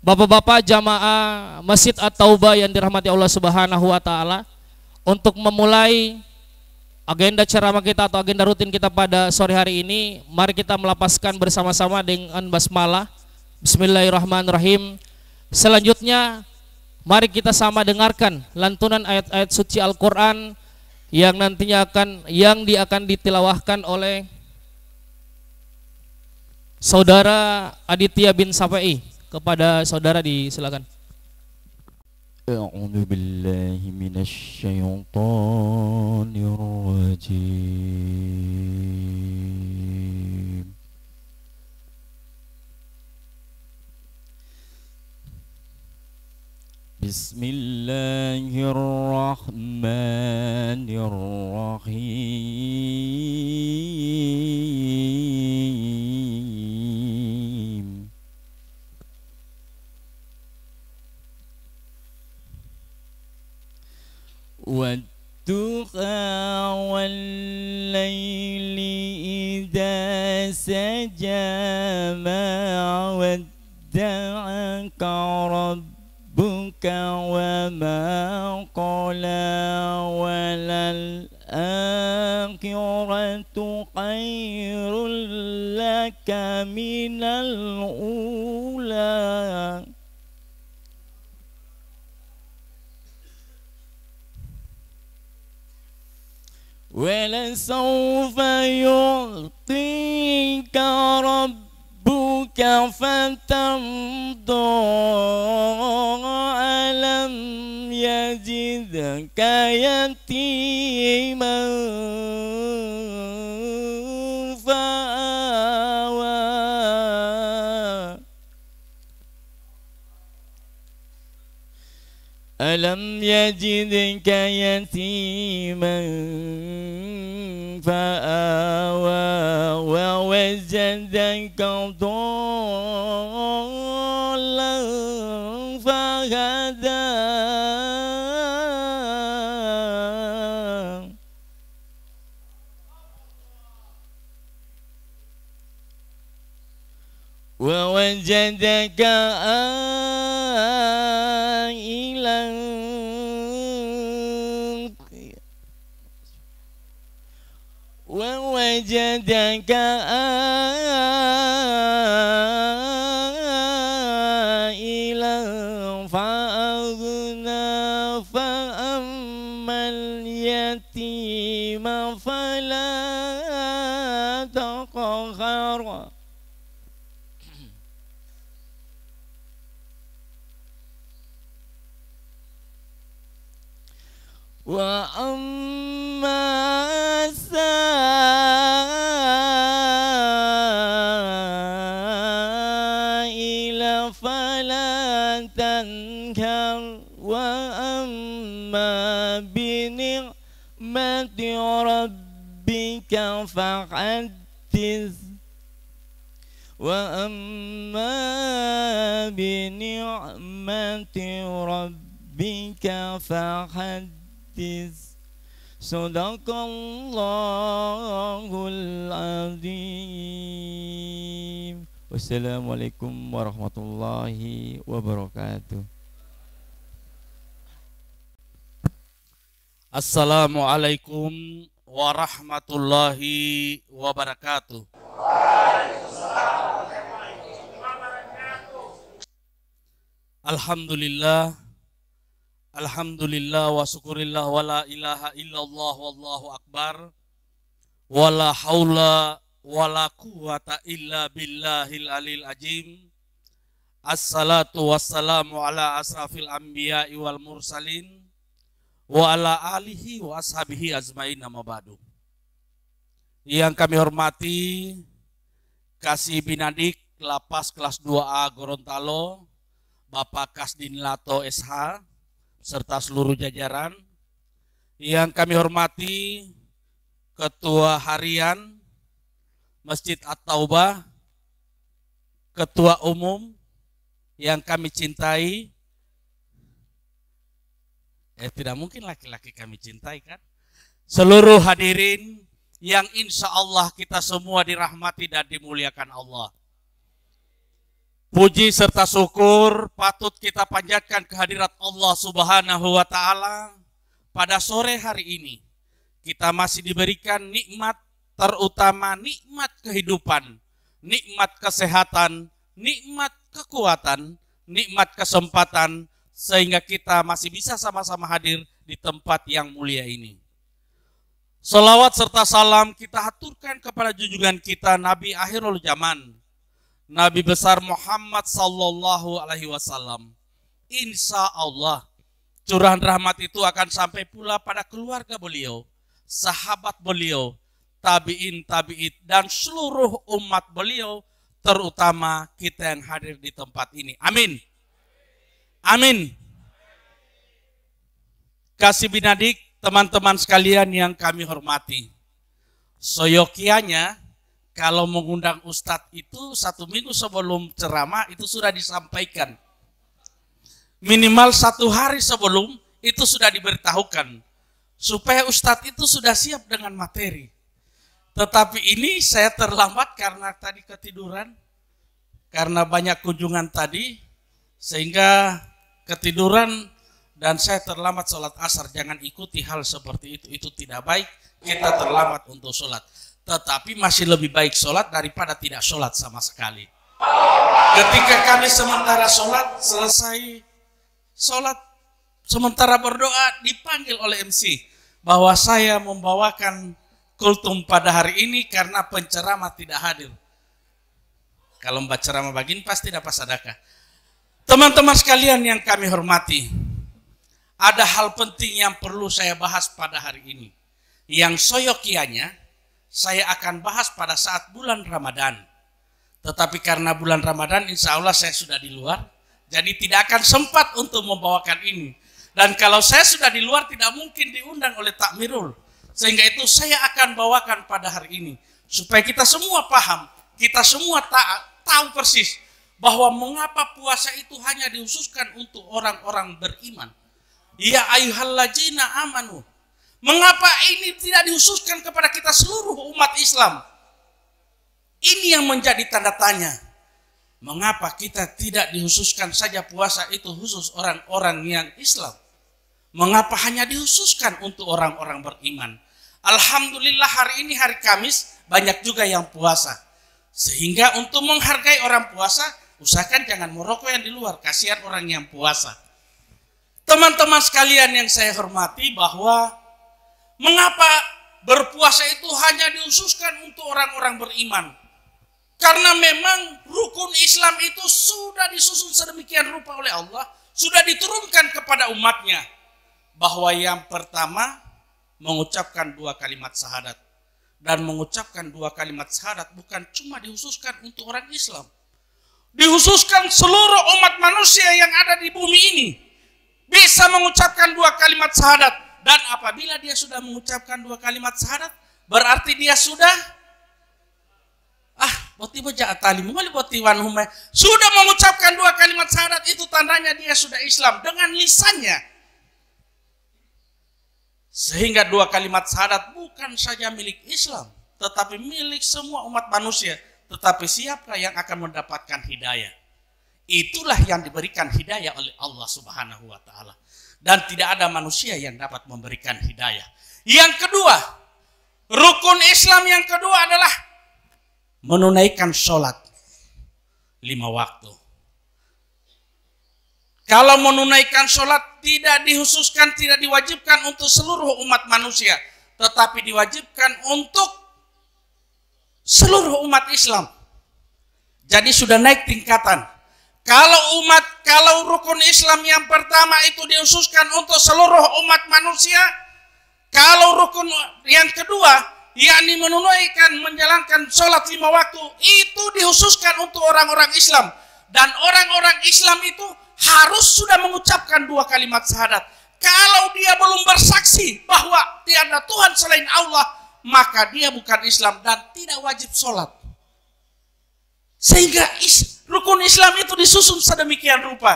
Bapak-bapak jamaah Masjid At-Taubah yang dirahmati Allah Subhanahu wa taala, untuk memulai agenda ceramah kita atau agenda rutin kita pada sore hari ini, mari kita melapaskan bersama-sama dengan basmalah. Bismillahirrahmanirrahim. Selanjutnya mari kita sama dengarkan lantunan ayat-ayat suci Al-Qur'an yang nantinya akan ditilawahkan oleh Saudara Aditya bin Safai. Kepada saudara disilakan. A'udzu billahi minasy syaithanir rajim. Bismillahirrahmanirrahim. والدخى والليل إذا سجى ما ودعك ربك وما قلى وللآخرة خير لك من الأولى ولسوف يعطيك ربك فترضى ألم يجدك يتيما فآوى ألم يجدك يتيما فآوى ووجدك ضالا فهدى ووجدك عائلا ووجدك عائلا فأغنى فأما اليتيم فلا تقهر وأما السائل فلا تنهر وأما بنعمة ربك فحدث وأما بنعمة ربك فحدث. Sadaqallahul azim. Wassalamualaikum warahmatullahi wabarakatuh. Assalamualaikum warahmatullahi wabarakatuh. Alhamdulillah, alhamdulillah wa syukurillah wa la ilaha illallah wallahu akbar wa la haula wa la quwata illa billahil alil azim. Assalatu wassalamu ala asrafil anbiya'i wal mursalin wa ala alihi wa ashabihi azmain, nama ba'du. Yang kami hormati Kasih Binadik Lapas kelas 2A Gorontalo, Bapak Kasdin Lato SH serta seluruh jajaran. Yang kami hormati Ketua Harian Masjid At-Taubah, Ketua Umum yang kami cintai. Tidak mungkin laki-laki kami cintai kan? Seluruh hadirin yang insya Allah kita semua dirahmati dan dimuliakan Allah. Puji serta syukur patut kita panjatkan kehadirat Allah Subhanahu wa Ta'ala. Pada sore hari ini kita masih diberikan nikmat, terutama nikmat kehidupan, nikmat kesehatan, nikmat kekuatan, nikmat kesempatan, sehingga kita masih bisa sama-sama hadir di tempat yang mulia ini. Salawat serta salam kita haturkan kepada junjungan kita Nabi akhirul zaman, Nabi besar Muhammad sallallahu alaihi wasallam. Insya Allah curahan rahmat itu akan sampai pula pada keluarga beliau, sahabat beliau, tabi'in, tabi'id, dan seluruh umat beliau, terutama kita yang hadir di tempat ini. Amin. Amin. Kasih binadik, teman-teman sekalian yang kami hormati. Soyokianya, kalau mengundang ustadz itu 1 minggu sebelum ceramah itu sudah disampaikan. Minimal 1 hari sebelum itu sudah diberitahukan. Supaya ustadz itu sudah siap dengan materi. Tetapi ini saya terlambat karena tadi ketiduran. Karena banyak kunjungan tadi. Sehingga ketiduran dan saya terlambat sholat asar. Jangan ikuti hal seperti itu. Itu tidak baik. Kita terlambat untuk sholat. Tetapi masih lebih baik sholat daripada tidak sholat sama sekali. Ketika kami sementara sholat, selesai sholat, sementara berdoa, dipanggil oleh MC bahwa saya membawakan kultum pada hari ini karena penceramah tidak hadir. Kalau mbak ceramah begini pasti dapat sedekah. Teman-teman sekalian yang kami hormati, ada hal penting yang perlu saya bahas pada hari ini. Yang soyokianya saya akan bahas pada saat bulan Ramadan. Tetapi karena bulan Ramadan insya Allah saya sudah di luar. Jadi tidak akan sempat untuk membawakan ini. Dan kalau saya sudah di luar tidak mungkin diundang oleh takmirul. Sehingga itu saya akan bawakan pada hari ini. Supaya kita semua paham. Kita semua tahu persis. Bahwa mengapa puasa itu hanya dihususkan untuk orang-orang beriman. Ya ayyuhalladzina amanu. Mengapa ini tidak dihususkan kepada kita seluruh umat Islam? Ini yang menjadi tanda tanya. Mengapa kita tidak dihususkan saja puasa itu khusus orang-orang yang Islam? Mengapa hanya dihususkan untuk orang-orang beriman? Alhamdulillah hari ini hari Kamis banyak juga yang puasa. Sehingga untuk menghargai orang puasa, usahakan jangan merokok yang di luar. Kasihan orang yang puasa. Teman-teman sekalian yang saya hormati bahwa mengapa berpuasa itu hanya dihususkan untuk orang-orang beriman? Karena memang rukun Islam itu sudah disusun sedemikian rupa oleh Allah, sudah diturunkan kepada umatnya. Bahwa yang pertama mengucapkan 2 kalimat syahadat. Dan mengucapkan 2 kalimat syahadat bukan cuma dihususkan untuk orang Islam. Dihususkan seluruh umat manusia yang ada di bumi ini. Bisa mengucapkan 2 kalimat syahadat. Dan apabila dia sudah mengucapkan 2 kalimat syahadat, berarti dia sudah sudah mengucapkan 2 kalimat syahadat, itu tandanya dia sudah Islam dengan lisannya. Sehingga 2 kalimat syahadat bukan saja milik Islam, tetapi milik semua umat manusia. Tetapi siapa yang akan mendapatkan hidayah? Itulah yang diberikan hidayah oleh Allah Subhanahu wa Ta'ala. Dan tidak ada manusia yang dapat memberikan hidayah. Yang kedua, rukun Islam yang kedua adalah menunaikan sholat 5 waktu. Kalau menunaikan sholat tidak dihususkan, tidak diwajibkan untuk seluruh umat manusia. Tetapi diwajibkan untuk seluruh umat Islam. Jadi sudah naik tingkatan. Kalau rukun Islam yang pertama itu dihususkan untuk seluruh umat manusia, kalau rukun yang kedua, yakni menjalankan sholat 5 waktu, itu dihususkan untuk orang-orang Islam. Dan orang-orang Islam itu harus sudah mengucapkan 2 kalimat syahadat. Kalau dia belum bersaksi bahwa tiada Tuhan selain Allah, maka dia bukan Islam dan tidak wajib sholat. Sehingga rukun Islam itu disusun sedemikian rupa.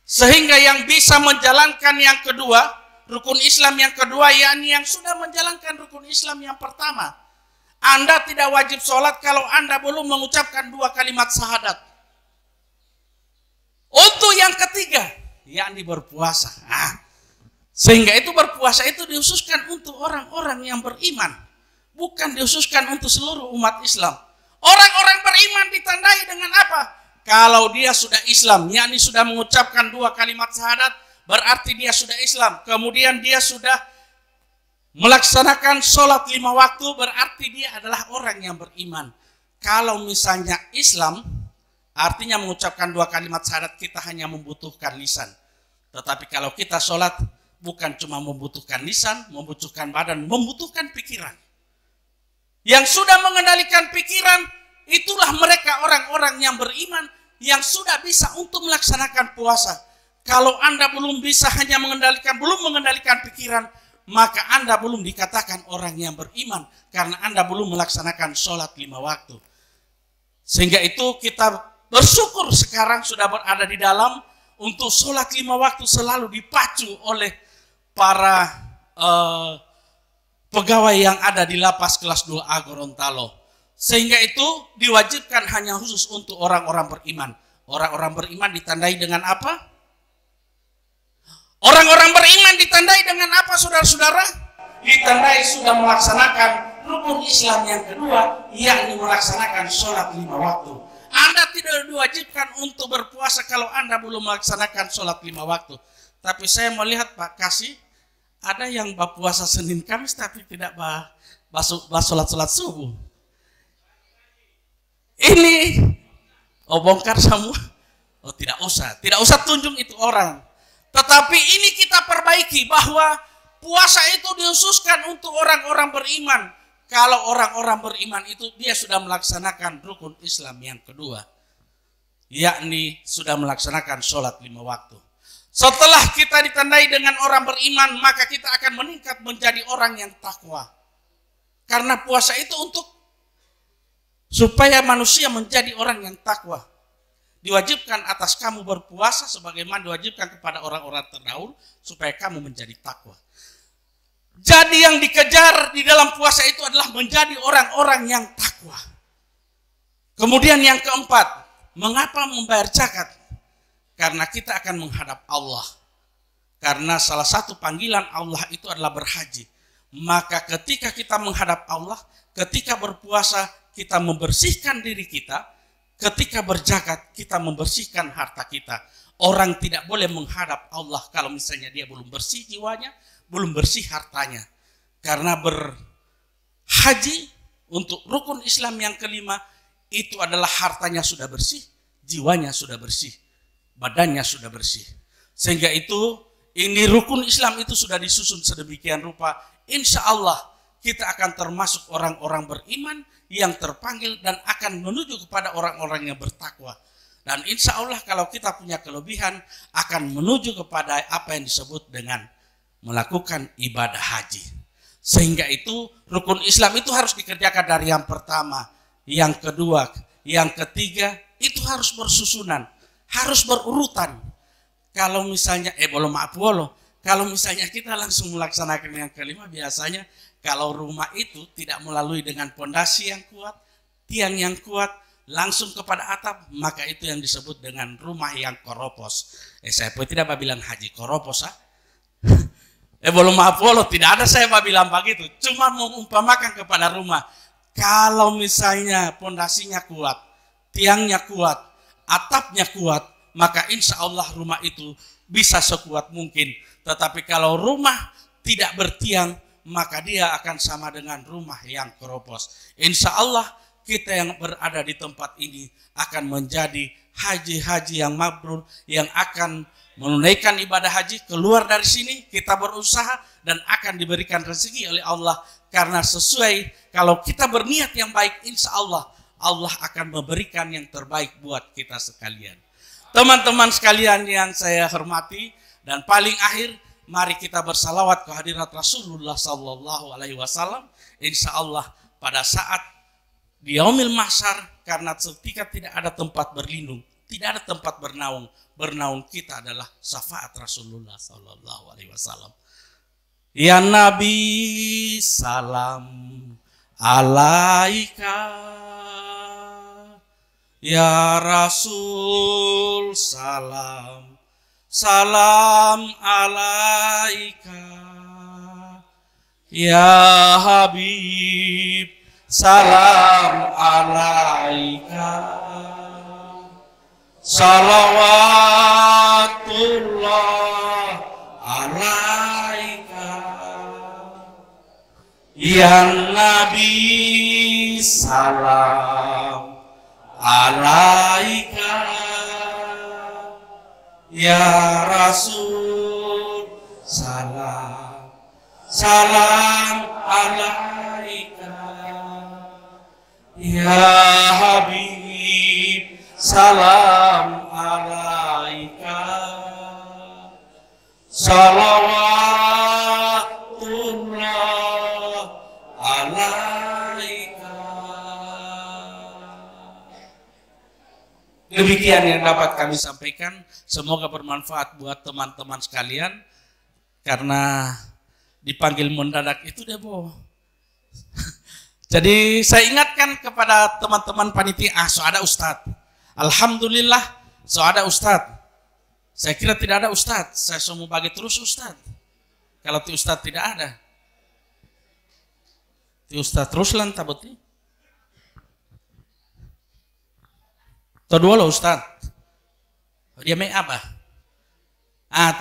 Sehingga yang bisa menjalankan yang kedua, rukun Islam yang kedua, yakni yang sudah menjalankan rukun Islam yang pertama, Anda tidak wajib sholat kalau Anda belum mengucapkan 2 kalimat syahadat. Untuk yang ketiga, yakni berpuasa. Sehingga itu berpuasa itu dihususkan untuk orang-orang yang beriman, bukan dihususkan untuk seluruh umat Islam. Orang-orang beriman ditandai dengan apa? Kalau dia sudah Islam, yakni sudah mengucapkan 2 kalimat syahadat, berarti dia sudah Islam. Kemudian dia sudah melaksanakan sholat 5 waktu, berarti dia adalah orang yang beriman. Kalau misalnya Islam, artinya mengucapkan 2 kalimat syahadat, kita hanya membutuhkan lisan. Tetapi kalau kita sholat, bukan cuma membutuhkan lisan, membutuhkan badan, membutuhkan pikiran. Yang sudah mengendalikan pikiran, itulah mereka orang-orang yang beriman, yang sudah bisa untuk melaksanakan puasa. Kalau Anda belum bisa hanya belum mengendalikan pikiran, maka Anda belum dikatakan orang yang beriman, karena Anda belum melaksanakan sholat 5 waktu. Sehingga itu kita bersyukur sekarang sudah berada di dalam untuk sholat 5 waktu selalu dipacu oleh para pegawai yang ada di lapas kelas 2A Gorontalo. Sehingga itu diwajibkan hanya khusus untuk orang-orang beriman. Orang-orang beriman ditandai dengan apa? Orang-orang beriman ditandai dengan apa, saudara-saudara? Ditandai sudah melaksanakan rukun Islam yang kedua, yakni melaksanakan sholat 5 waktu. Anda tidak diwajibkan untuk berpuasa kalau Anda belum melaksanakan sholat 5 waktu. Tapi saya melihat Pak Kasih, ada yang berpuasa Senin Kamis tapi tidak sholat subuh. Ini bongkar semua. Tidak usah tunjuk itu orang. Tetapi ini kita perbaiki bahwa puasa itu dikhususkan untuk orang-orang beriman. Kalau orang-orang beriman itu dia sudah melaksanakan rukun Islam yang kedua, yakni sudah melaksanakan sholat 5 waktu. Setelah kita ditandai dengan orang beriman, maka kita akan meningkat menjadi orang yang takwa. Karena puasa itu untuk supaya manusia menjadi orang yang takwa. Diwajibkan atas kamu berpuasa sebagaimana diwajibkan kepada orang-orang terdahulu supaya kamu menjadi takwa. Jadi yang dikejar di dalam puasa itu adalah menjadi orang-orang yang takwa. Kemudian yang keempat, mengapa membayar zakat? Karena kita akan menghadap Allah. Karena salah satu panggilan Allah itu adalah berhaji. Maka ketika kita menghadap Allah, ketika berpuasa kita membersihkan diri kita, ketika berzakat kita membersihkan harta kita. Orang tidak boleh menghadap Allah kalau misalnya dia belum bersih jiwanya, belum bersih hartanya. Karena berhaji untuk rukun Islam yang kelima, itu adalah hartanya sudah bersih, jiwanya sudah bersih, badannya sudah bersih. Sehingga itu, ini rukun Islam itu sudah disusun sedemikian rupa. Insya Allah kita akan termasuk orang-orang beriman yang terpanggil dan akan menuju kepada orang-orang yang bertakwa. Dan insya Allah kalau kita punya kelebihan akan menuju kepada apa yang disebut dengan melakukan ibadah haji. Sehingga itu rukun Islam itu harus dikerjakan dari yang pertama, yang kedua, yang ketiga, itu harus bersusunan, harus berurutan. Kalau misalnya, kalau misalnya kita langsung melaksanakan yang kelima, biasanya kalau rumah itu tidak melalui dengan pondasi yang kuat, tiang yang kuat, langsung kepada atap, maka itu yang disebut dengan rumah yang koropos. Saya pun tidak bilang haji koropos, tidak ada saya bilang begitu. Cuma mengumpamakan kepada rumah. Kalau misalnya pondasinya kuat, tiangnya kuat, atapnya kuat, maka insya Allah rumah itu bisa sekuat mungkin. Tetapi kalau rumah tidak bertiang, maka dia akan sama dengan rumah yang keropos. Insya Allah kita yang berada di tempat ini akan menjadi haji-haji yang mabrur, yang akan menunaikan ibadah haji. Keluar dari sini kita berusaha dan akan diberikan rezeki oleh Allah. Karena sesuai, kalau kita berniat yang baik, insya Allah Allah akan memberikan yang terbaik buat kita sekalian. Teman-teman sekalian yang saya hormati, dan paling akhir, mari kita bersalawat ke hadirat Rasulullah Sallallahu Alaihi Wasallam. Insya Allah pada saat di yaumil mahsyar, karena ketika tidak ada tempat berlindung, tidak ada tempat bernaung, bernaung kita adalah syafaat Rasulullah Sallallahu Alaihi Wasallam. Ya Nabi salam alaika ya Rasul, salam salam alaika ya Habib, salam alaika, salawatullah alaika ya Nabi, salam alaika ya Rasul, salam salam alaika ya Habib, salam alaika, salawatullah alaika. Demikian yang dapat kami sampaikan. Semoga bermanfaat buat teman-teman sekalian. Karena dipanggil mendadak itu deh, Bo. Jadi saya ingatkan kepada teman-teman panitia, so ada Ustadz. Alhamdulillah, so ada Ustadz. Saya kira tidak ada Ustadz. Saya semua bagi terus Ustadz. Kalau ti Ustadz tidak ada. Ti Ustadz Ruslan taboti. Kedua lo Ustadz. Dia main apa?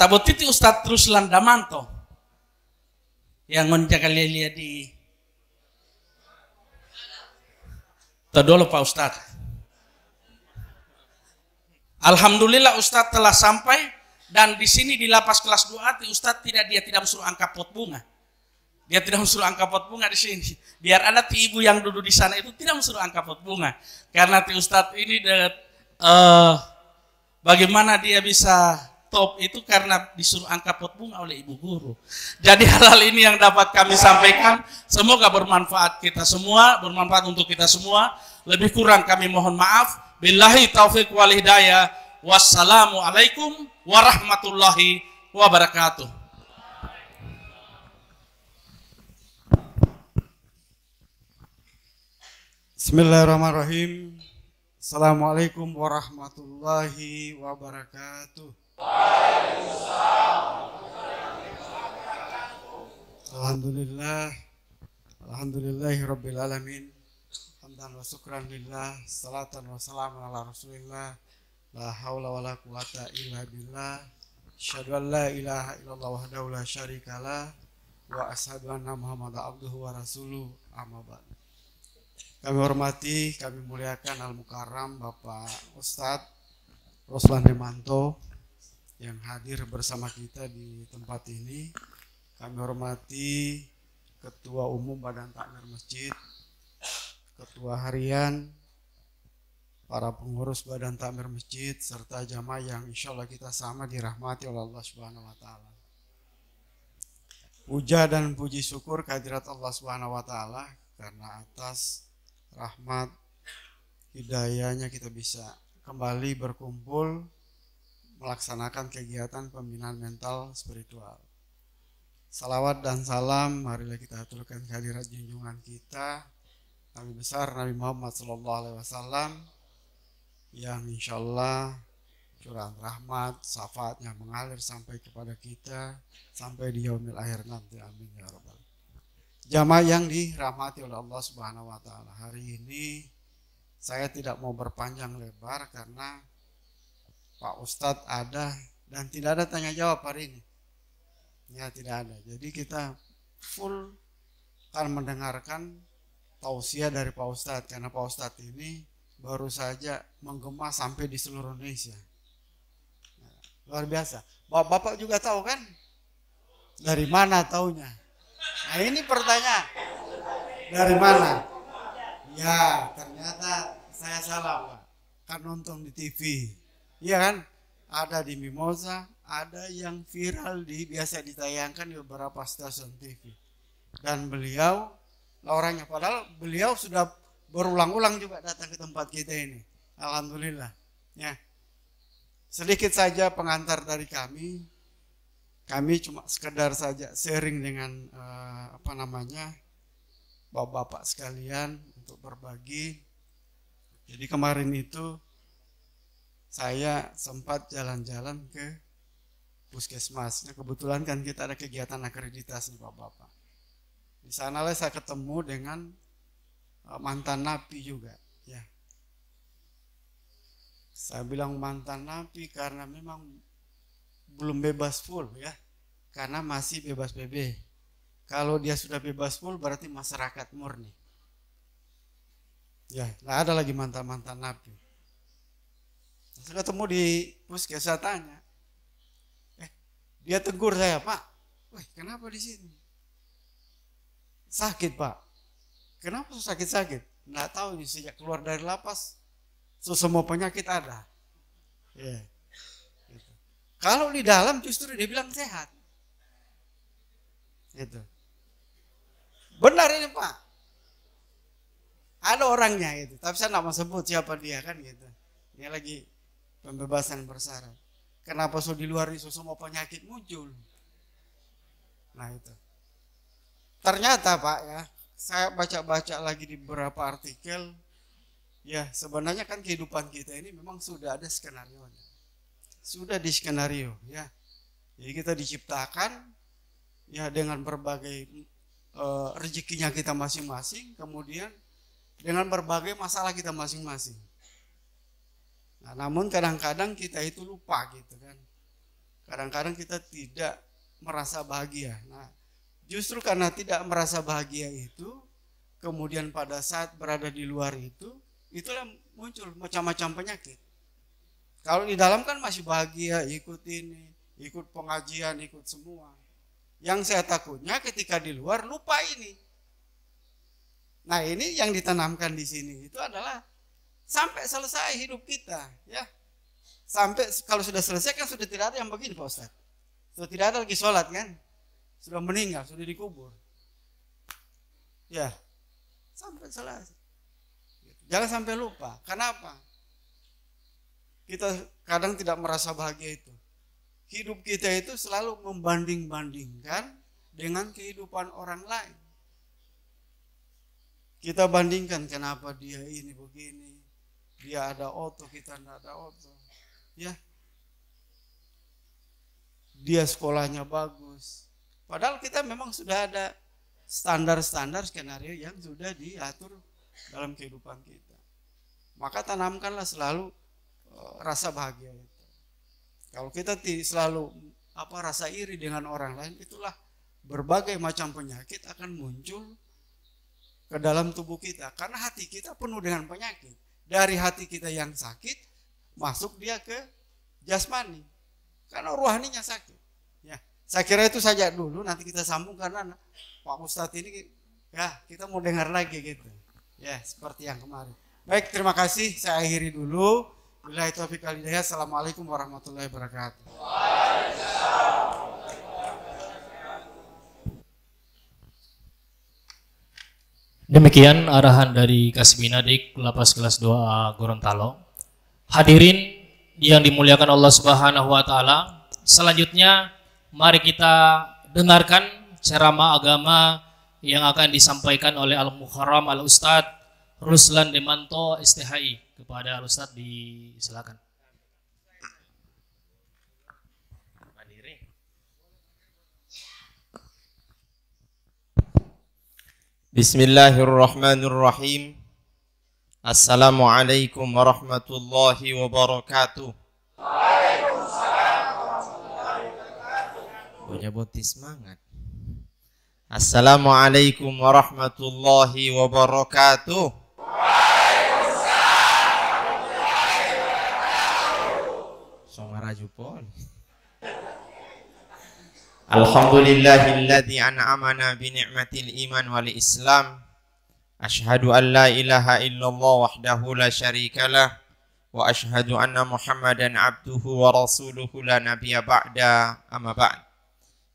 Taboti ti Ustadz Ruslan Damanto. Yang menjaga lihat di Tadolo Pak Ustadz. Alhamdulillah Ustadz telah sampai dan di sini di lapas kelas 2A Ustadz dia tidak suruh angkat pot bunga. Dia tidak suruh angkat pot bunga di sini. Biar ada ibu yang duduk di sana itu tidak suruh angkat pot bunga. Karena Ustadz ini bagaimana dia bisa top itu karena disuruh angkat pot bunga oleh ibu guru. Jadi hal-hal ini yang dapat kami sampaikan. Semoga bermanfaat kita semua, bermanfaat untuk kita semua. Lebih kurang kami mohon maaf. Billahi taufiq wal hidayah. Wassalamualaikum warahmatullahi wabarakatuh. Bismillahirrahmanirrahim. Assalamualaikum warahmatullahi wabarakatuh. Alhamdulillah, alhamdulillahi rabbil alamin. Hamdan wa syukran lillah, salatan wa salaman ala rasulillah. La haula wa la quwata illa billah. Asyhadu an la ilaha illallah wahdahu la syarikalah wa asyhadu anna Muhammadan abduhu wa rasuluh. Amma ba'd. Kami hormati, kami muliakan Al-Mukarram Bapak Ustadz Ruslan Demanto yang hadir bersama kita di tempat ini. Kami hormati Ketua Umum Badan Takmir Masjid, Ketua Harian, para pengurus Badan Takmir Masjid, serta jamaah yang insya Allah kita sama dirahmati oleh Allah Subhanahu Wa Taala. Puja dan puji syukur kehadirat Allah Subhanahu Wa Taala karena atas rahmat hidayahnya kita bisa kembali berkumpul melaksanakan kegiatan pembinaan mental spiritual. Salawat dan salam marilah kita aturkan kehadirat junjungan kita Nabi besar Nabi Muhammad SAW yang insya Allah curahan rahmat, syafaatnya mengalir sampai kepada kita sampai di yaumil akhir nanti. Amin ya rabbal. Jamaah yang dirahmati oleh Allah Subhanahu Wa Taala, hari ini saya tidak mau berpanjang lebar karena Pak Ustadz ada dan tidak ada tanya jawab hari ini. Ya tidak ada. Jadi kita full akan mendengarkan tausiah dari Pak Ustadz karena Pak Ustadz ini baru saja menggema sampai di seluruh Indonesia. Nah, luar biasa. Bapak juga tahu kan? Dari mana taunya? Nah ini pertanyaan. Dari mana? Ya ternyata saya salah Pak. Kan nonton di TV. Iya kan? Ada di Mimosa, ada yang viral biasa ditayangkan di beberapa stasiun TV. Dan beliau orangnya, padahal beliau sudah berulang-ulang juga datang ke tempat kita ini. Alhamdulillah. Ya. Sedikit saja pengantar dari kami. Kami cuma sekedar saja sharing dengan bapak-bapak sekalian untuk berbagi. Jadi kemarin itu saya sempat jalan-jalan ke puskesmas. Nah, kebetulan kan kita ada kegiatan akreditasi bapak-bapak. Di sanalah saya ketemu dengan mantan napi juga. Ya, saya bilang mantan napi karena memang belum bebas full ya, karena masih bebas PB. Kalau dia sudah bebas full berarti masyarakat murni. Ya, nggak ada lagi mantan-mantan napi. Saya ketemu di puskes, saya tanya, dia tegur saya, Pak, wah kenapa di sini? Sakit Pak. Kenapa sakit-sakit? Nggak tahu nih, sejak keluar dari lapas, semua penyakit ada. Ya. Gitu. Kalau di dalam justru dia bilang sehat. Gitu. Benar ini Pak. Ada orangnya itu, tapi saya nggak mau sebut siapa dia kan gitu. Dia lagi pembebasan bersyarat. Kenapa di luar itu semua penyakit muncul? Nah itu. Ternyata Pak ya, saya baca-baca lagi di beberapa artikel, ya sebenarnya kan kehidupan kita ini memang sudah ada skenario-nya. Sudah di skenario ya. Jadi kita diciptakan ya dengan berbagai rezekinya kita masing-masing, kemudian dengan berbagai masalah kita masing-masing. Nah, namun kadang-kadang kita itu lupa gitu kan. Kadang-kadang kita tidak merasa bahagia. Nah, justru karena tidak merasa bahagia itu, kemudian pada saat berada di luar itu, itulah muncul macam-macam penyakit. Kalau di dalam kan masih bahagia, ikut ini, ikut pengajian, ikut semua. Yang saya takutnya ketika di luar lupa ini. Nah, ini yang ditanamkan di sini itu adalah sampai selesai hidup kita, ya. Sampai kalau sudah selesai kan sudah tidak ada yang begini Pak Ustaz. Sudah tidak ada lagi sholat kan. Sudah meninggal, sudah dikubur. Ya, sampai selesai. Jangan sampai lupa. Kenapa? Kita kadang tidak merasa bahagia itu. Hidup kita itu selalu membanding-bandingkan dengan kehidupan orang lain. Kita bandingkan kenapa dia ini begini, dia ada auto, kita tidak ada auto. Ya, dia sekolahnya bagus. Padahal kita memang sudah ada standar-standar skenario yang sudah diatur dalam kehidupan kita. Maka tanamkanlah selalu rasa bahagia itu. Kalau kita selalu rasa iri dengan orang lain, itulah berbagai macam penyakit akan muncul ke dalam tubuh kita. Karena hati kita penuh dengan penyakit. Dari hati kita yang sakit, masuk dia ke jasmani. Karena rohaninya sakit. Ya, saya kira itu saja dulu, nanti kita sambung karena Pak Ustadz ini ya kita mau dengar lagi gitu. Ya, seperti yang kemarin. Baik, terima kasih. Saya akhiri dulu. Billahi taufiq wal hidayah. Assalamualaikum warahmatullahi wabarakatuh. Demikian arahan dari Kasbina Dik Lapas kelas 2A Gorontalo. Hadirin yang dimuliakan Allah Subhanahu wa taala, selanjutnya mari kita dengarkan ceramah agama yang akan disampaikan oleh Al-Mukarram Al-Ustadz Ruslan Demanto STHI. Kepada Al-Ustadz disilakan. Bismillahirrahmanirrahim. Assalamualaikum warahmatullahi wabarakatuh. Waalaikumsalam warahmatullahi wabarakatuh. Punya boti semangat. Assalamualaikum warahmatullahi wabarakatuh. Waalaikumsalam warahmatullahi wabarakatuh. Songaraju pon. Alhamdulillahilladzi an'amana bi ni'matil iman wal islam. Asyhadu an la ilaha illallah wahdahu la syarikalah wa asyhadu anna Muhammadan abduhu wa rasuluhu la nabiyya ba'da, amma ba'd.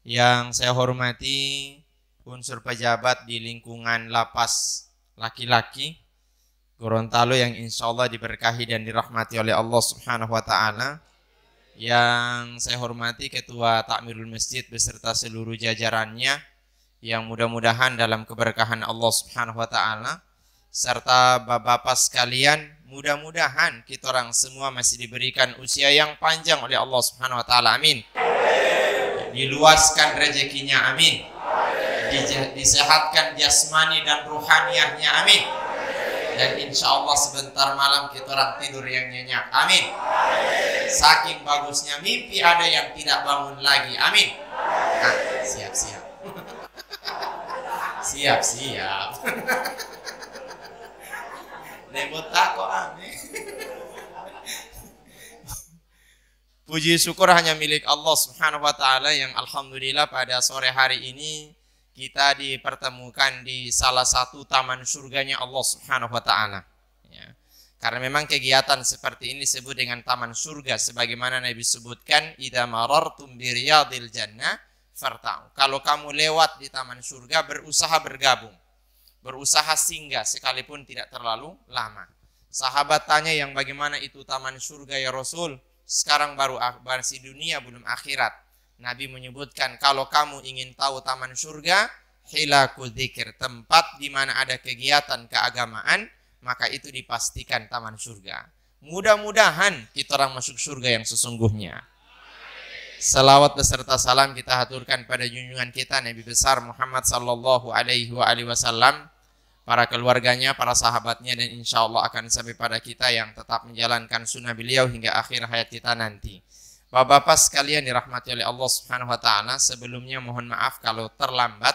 Yang saya hormati unsur pejabat di lingkungan lapas laki-laki Gorontalo yang insyaallah diberkahi dan dirahmati oleh Allah Subhanahu wa taala. Yang saya hormati Ketua Takmirul Masjid beserta seluruh jajarannya, yang mudah-mudahan dalam keberkahan Allah Subhanahu wa taala serta bapak-bapak sekalian, mudah-mudahan kita orang semua masih diberikan usia yang panjang oleh Allah Subhanahu wa taala. Amin. Diluaskan rezekinya, amin. Disehatkan jasmani dan ruhaniyahnya, amin. Dan insya Allah sebentar malam kita orang tidur yang nyenyak, amin. Saking bagusnya mimpi ada yang tidak bangun lagi, amin. Nah, siap-siap. Siap-siap. Nebot tako, amin. Puji syukur hanya milik Allah Subhanahu wa taala yang alhamdulillah pada sore hari ini kita dipertemukan di salah satu taman surganya Allah Subhanahu wa taala. Ya. Karena memang kegiatan seperti ini disebut dengan taman surga sebagaimana Nabi sebutkan, idza marartum bi riyadil jannah farta'u. Kalau kamu lewat di taman surga, berusaha bergabung. Berusaha singgah sekalipun tidak terlalu lama. Sahabat tanya, yang bagaimana itu taman surga ya Rasul? Sekarang baru masih dunia belum akhirat. Nabi menyebutkan, kalau kamu ingin tahu taman surga, hilaku dzikir, tempat di mana ada kegiatan keagamaan, maka itu dipastikan taman surga. Mudah-mudahan kita orang masuk surga yang sesungguhnya. Salawat beserta salam kita haturkan pada junjungan kita Nabi besar Muhammad sallallahu alaihi wasallam, para keluarganya, para sahabatnya, dan insya Allah akan sampai pada kita yang tetap menjalankan sunnah beliau hingga akhir hayat kita nanti. Bapak-bapak sekalian dirahmati oleh Allah Subhanahu wa taala, sebelumnya mohon maaf kalau terlambat.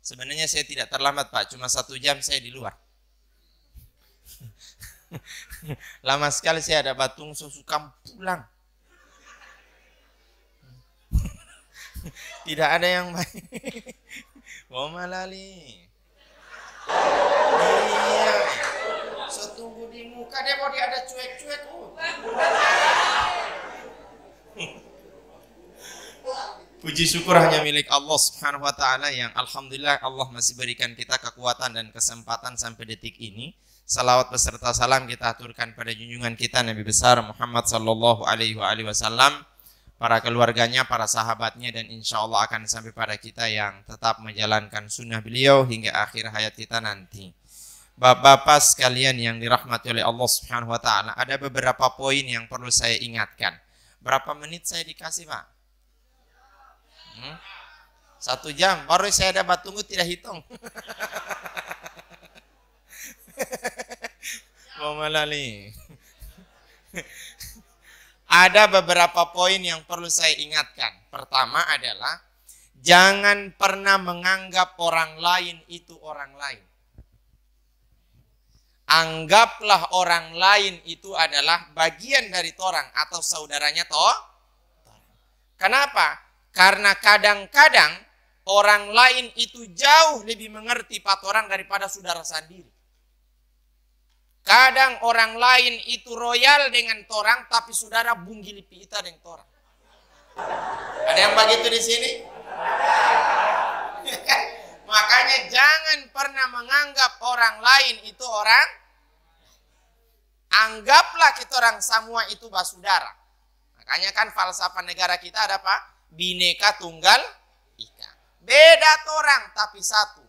Sebenarnya saya tidak terlambat Pak, cuma 1 jam saya di luar. Lama sekali saya ada batung, suka pulang. Tidak ada yang baik. Mau malali. Iya. So tunggu di muka dia mau dia ada cuek-cuek. Puji syukur hanya milik Allah Subhanahu wa taala yang alhamdulillah Allah masih berikan kita kekuatan dan kesempatan sampai detik ini. Salawat beserta salam kita aturkan pada junjungan kita Nabi besar Muhammad sallallahu alaihi wasallam, para keluarganya, para sahabatnya, dan insya Allah akan sampai pada kita yang tetap menjalankan sunnah beliau hingga akhir hayat kita nanti. Bapak-bapak sekalian yang dirahmati oleh Allah Subhanahu wa taala, ada beberapa poin yang perlu saya ingatkan. Berapa menit saya dikasih Pak? 1 jam, baru saya dapat tunggu tidak hitung. Mau malali. Ada beberapa poin yang perlu saya ingatkan. Pertama adalah jangan pernah menganggap orang lain itu orang lain. Anggaplah orang lain itu adalah bagian dari torang atau saudaranya toh. Kenapa? Karena kadang-kadang orang lain itu jauh lebih mengerti patorang daripada saudara sendiri. Kadang orang lain itu royal dengan torang, tapi saudara bunggili pita dengan torang. Ada yang begitu di sini? Makanya jangan pernah menganggap orang lain itu orang. Anggaplah kita orang semua itu basudara. Makanya kan falsafah negara kita ada apa? Bineka Tunggal Ika. Beda torang tapi satu.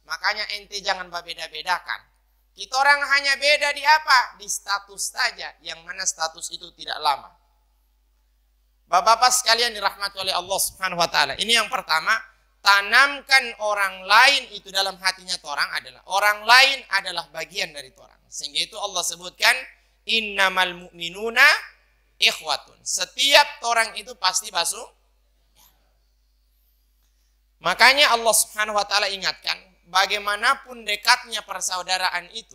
Makanya ente jangan berbeda-bedakan. Kita orang hanya beda di apa? Di status saja, yang mana status itu tidak lama. Bapak-bapak sekalian dirahmati oleh Allah Subhanahu wa taala. Ini yang pertama, tanamkan orang lain itu dalam hatinya torang adalah orang lain adalah bagian dari torang. Sehingga itu Allah sebutkan innamal mu'minuna ikhwatun. Setiap orang itu pasti basuh. Makanya Allah Subhanahu wa taala ingatkan, bagaimanapun dekatnya persaudaraan itu,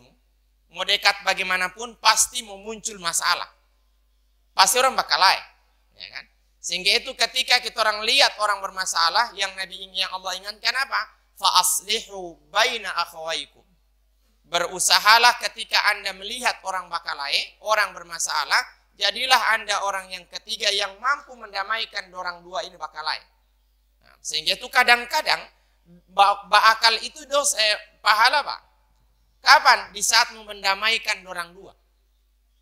mau dekat bagaimanapun pasti mau muncul masalah. Pasti orang bakal lain, ya kan? Sehingga itu ketika kita orang lihat orang bermasalah, yang Allah ingatkan apa? Fa aslihu baina akhawaikum. Berusahalah ketika Anda melihat orang bakal lain, orang bermasalah, jadilah Anda orang yang ketiga yang mampu mendamaikan orang dua ini bakal lain. Nah, sehingga itu kadang-kadang bakal itu dosa pahala Pak. Kapan? Di saat mendamaikan orang dua.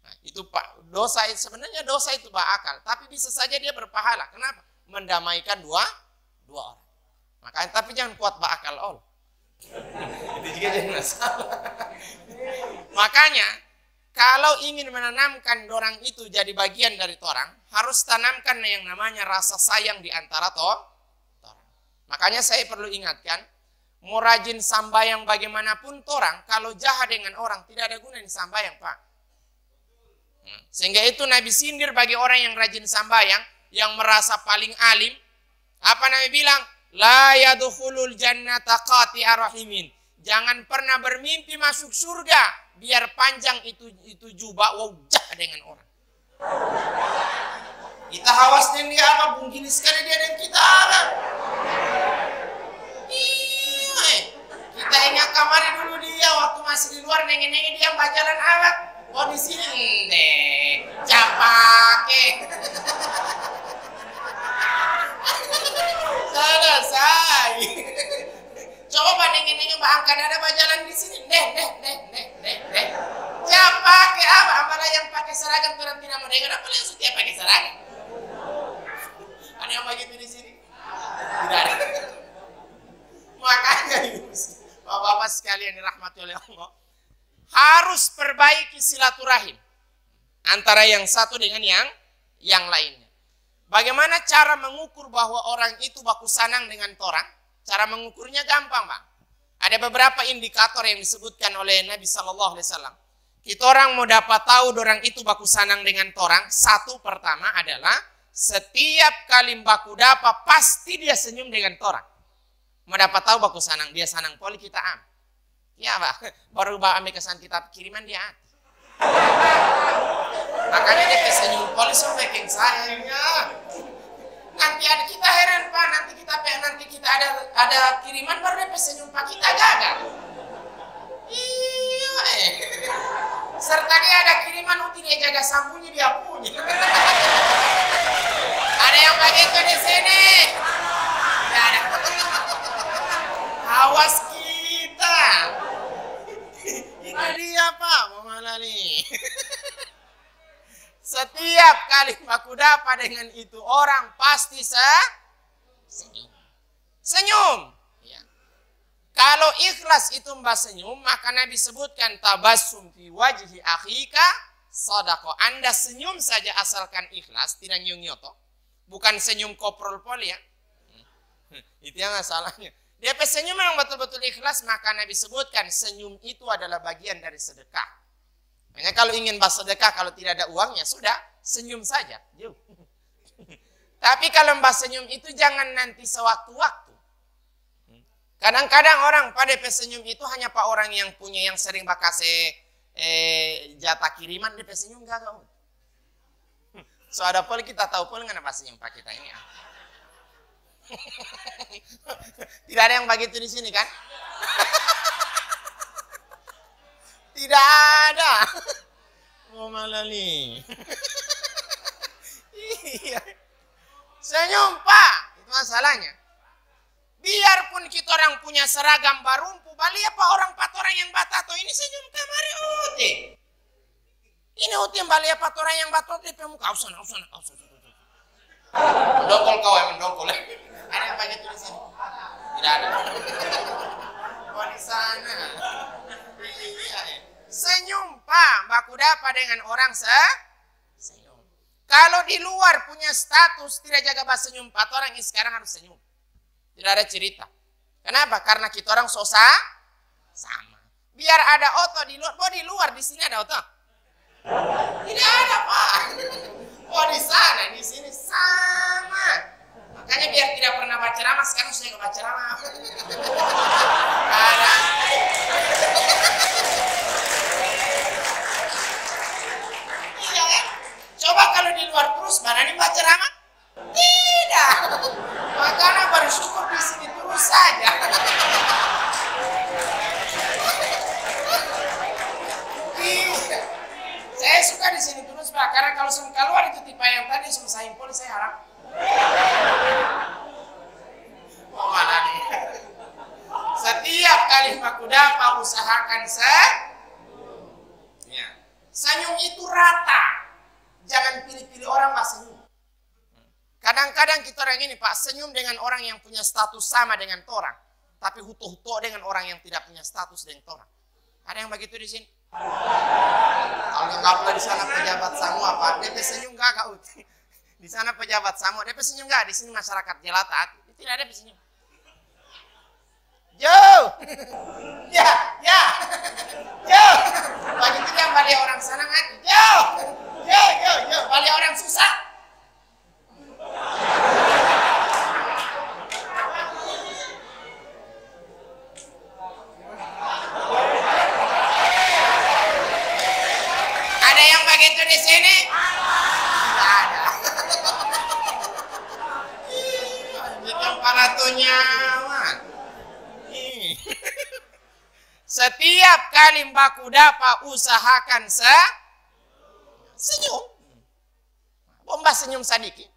Nah, itu Pak, dosa sebenarnya dosa itu bakal, tapi bisa saja dia berpahala. Kenapa? Mendamaikan dua orang. Makanya tapi jangan kuat bakal all. Itu juga jadi masalah. Makanya kalau ingin menanamkan dorang itu jadi bagian dari torang, harus tanamkan yang namanya rasa sayang di antara torang. Makanya saya perlu ingatkan, mau rajin sambayang bagaimanapun torang, kalau jahat dengan orang tidak ada guna di sambayang, Pak. Sehingga itu Nabi sindir bagi orang yang rajin sambayang, yang merasa paling alim. Apa Nabi bilang? La yadkhulul jannata qati'a rahimin. Jangan pernah bermimpi masuk surga biar panjang itu jubah wajah dengan orang. Kita hawas dengan dia apa? Mungkin sekali dia dan kita apa? Kita ingat kemarin dulu dia waktu masih di luar nengin-nengin dia bajalan awak. Oh di sini deh, capake. Selesai. Coba bandingin bahkan ada bajalan di sini. Deh. Capake apa? Apalah yang pakai seragam orang tidak mau dengar. Apalah yang setiap pakai seragam? Ada yang begitu di sini? Tidak ada. Makanya Bapak-bapak sekalian dirahmati oleh Allah, harus perbaiki silaturahim antara yang satu dengan yang lainnya. Bagaimana cara mengukur bahwa orang itu baku sanang dengan torang? Cara mengukurnya gampang, Bang. Ada beberapa indikator yang disebutkan oleh Nabi Sallallahu Alaihi Wasallam. Kita orang mau dapat tahu orang itu baku sanang dengan torang. Satu pertama adalah setiap kali baku dapat pasti dia senyum dengan torang. Mau dapat tahu baku sanang, dia sanang poli kita am. Ya, Pak. Baru ambil kesan kita kiriman dia. Makanya dia senyum poli sampai keng sayangnya. Nanti ada kita heran, Pak, nanti kita ada kiriman baru dia senyum Pak kita gagal. Iya. Serta dia ada kiriman uti dia jaga sambunyi dia punya. Ada yang begitu di sini. Tidak ada. Awas kita. Ini dia, Pak, mau malah nih. Setiap kali aku dapat dengan itu orang pasti senyum. Senyum. Ya. Kalau ikhlas itu mbak senyum, maka Nabi sebutkan tabassum fi wajhi akhika sadaqah. Anda senyum saja asalkan ikhlas, tidak nyung-nyoto. Bukan senyum koprol pol ya. Itu yang masalahnya. Dia senyum memang betul-betul ikhlas, maka Nabi sebutkan senyum itu adalah bagian dari sedekah. Makanya kalau ingin bersedekah, kalau tidak ada uangnya, sudah, senyum saja. Tapi kalau senyum itu jangan nanti sewaktu-waktu. Kadang-kadang orang pada senyum itu hanya pak orang yang punya, yang sering bakase jatah kiriman, dia senyum gak. So ada pun kita tahu pun dengan senyum pak kita ini. Tidak ada yang begitu di sini kan? Tidak ada. Mau malah nih. Iya. Senyum Pak, itu masalahnya. Biarpun kita orang punya seragam barumpu, bali apa orang orang yang batato ini senyum kamari uti. Ini uti yang bali apa orang yang batato di pemuka usana. Mendongkol kau yang mendongkol. Ada yang begitu di sini? Tidak ada. Oh di sana. Senyum Pak, baku dapat dengan orang senyum. Kalau di luar punya status tidak jaga bahasa senyum, Pak orang ini sekarang harus senyum. Tidak ada cerita. Kenapa? Karena kita orang sama. Biar ada oto di luar, di luar di sini ada oto. Tidak ada Pak. Oh di sana, di sini sama. Makanya biar tidak pernah baca ceramah, sekarang saya nggak baca ceramah. Iya kan? Coba kalau di luar terus, mana nih baca ceramah? Tidak. Makanya bersyukur di sini terus saja. Saya suka di sini terus Pak, karena kalau saya keluar itu tipe yang tadi saya impor, saya harap. Oh, mana nih? Setiap kali aku dapat usahakan senyum itu rata. Jangan pilih-pilih orang pas senyum. Kadang-kadang kita orang ini Pak senyum dengan orang yang punya status sama dengan orang, tapi huto-huto dengan orang yang tidak punya status dengan orang. Ada yang begitu di sini? Kalau nggak pula di sana pejabat semua Pak, DP senyum nggak kau? Di sana pejabat semua, DP senyum nggak? Di sini masyarakat jelata, tidak ada senyum. Yo, ya, yo, begitu yang balik orang sana kan? Yo, balik orang susah. Ada yang begitu di sini? Tidak ada. Bikin paratunya. Setiap kali baku dapat usahakan senyum. Bomba senyum sedikit.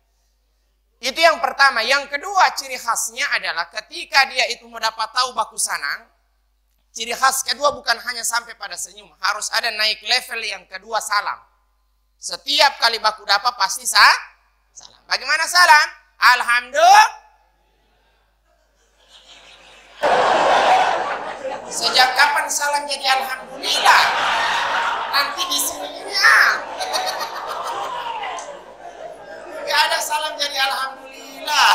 Itu yang pertama. Yang kedua ciri khasnya adalah ketika dia itu mau dapat tahu baku sanang. Ciri khas kedua bukan hanya sampai pada senyum. Harus ada naik level yang kedua salam. Setiap kali baku dapat pasti salam. Bagaimana salam? Alhamdulillah. Sejak kapan salam jadi alhamdulillah? Nanti di sini nggak ada salam jadi alhamdulillah.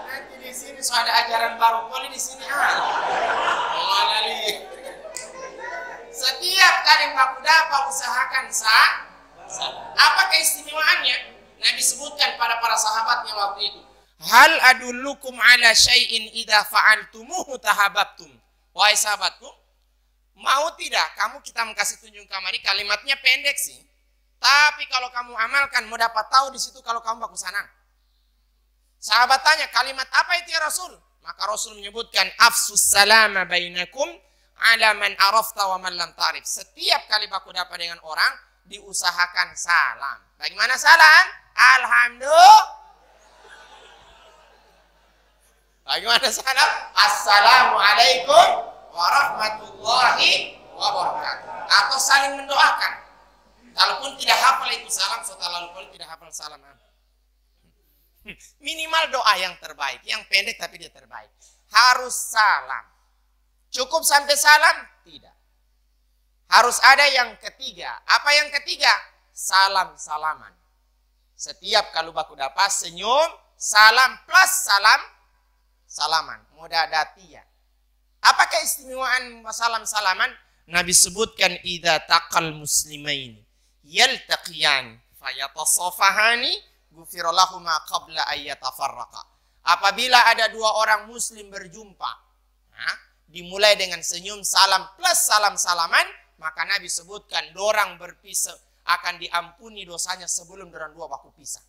Nanti di sini so ada ajaran baru poli di sini Setiap kali baku dapat usahakan salam. Apa keistimewaannya? Nabi sebutkan pada para sahabatnya waktu itu. Hal adullukum ala syai'in idza fa'altumuhu tahabbtum. Wahai sahabatku, mau tidak kamu kita kasih tunjuk kamari, kalimatnya pendek sih. Tapi kalau kamu amalkan mau dapat tahu di situ kalau kamu baku sanang. Sahabat tanya, kalimat apa itu ya Rasul? Maka Rasul menyebutkan afsus salama bainakum ala man arafta wa man lam tarif. Setiap kali baku dapat dengan orang diusahakan salam. Bagaimana salam? Alhamdulillah. Bagaimana salam? Assalamualaikum warahmatullahi wabarakatuh. Atau saling mendoakan. Kalaupun tidak hafal itu salam, setelah lalu tidak hafal salam. Minimal doa yang terbaik, yang pendek tapi dia terbaik. Harus salam. Cukup sampai salam? Tidak. Harus ada yang ketiga. Apa yang ketiga? Salam-salaman. Setiap kalau baku dapat senyum, salam plus salaman. Mudah datia. Apa keistimewaan salam-salaman? Nabi sebutkan idza taqal muslimain yaltaqiyan fayatasafahani ghufira lahum ma qabla ay yatafarraqa. Apabila ada dua orang muslim berjumpa, dimulai dengan senyum salam plus salam-salaman, maka Nabi sebutkan dorang berpisah akan diampuni dosanya sebelum dorang dua baku pisah.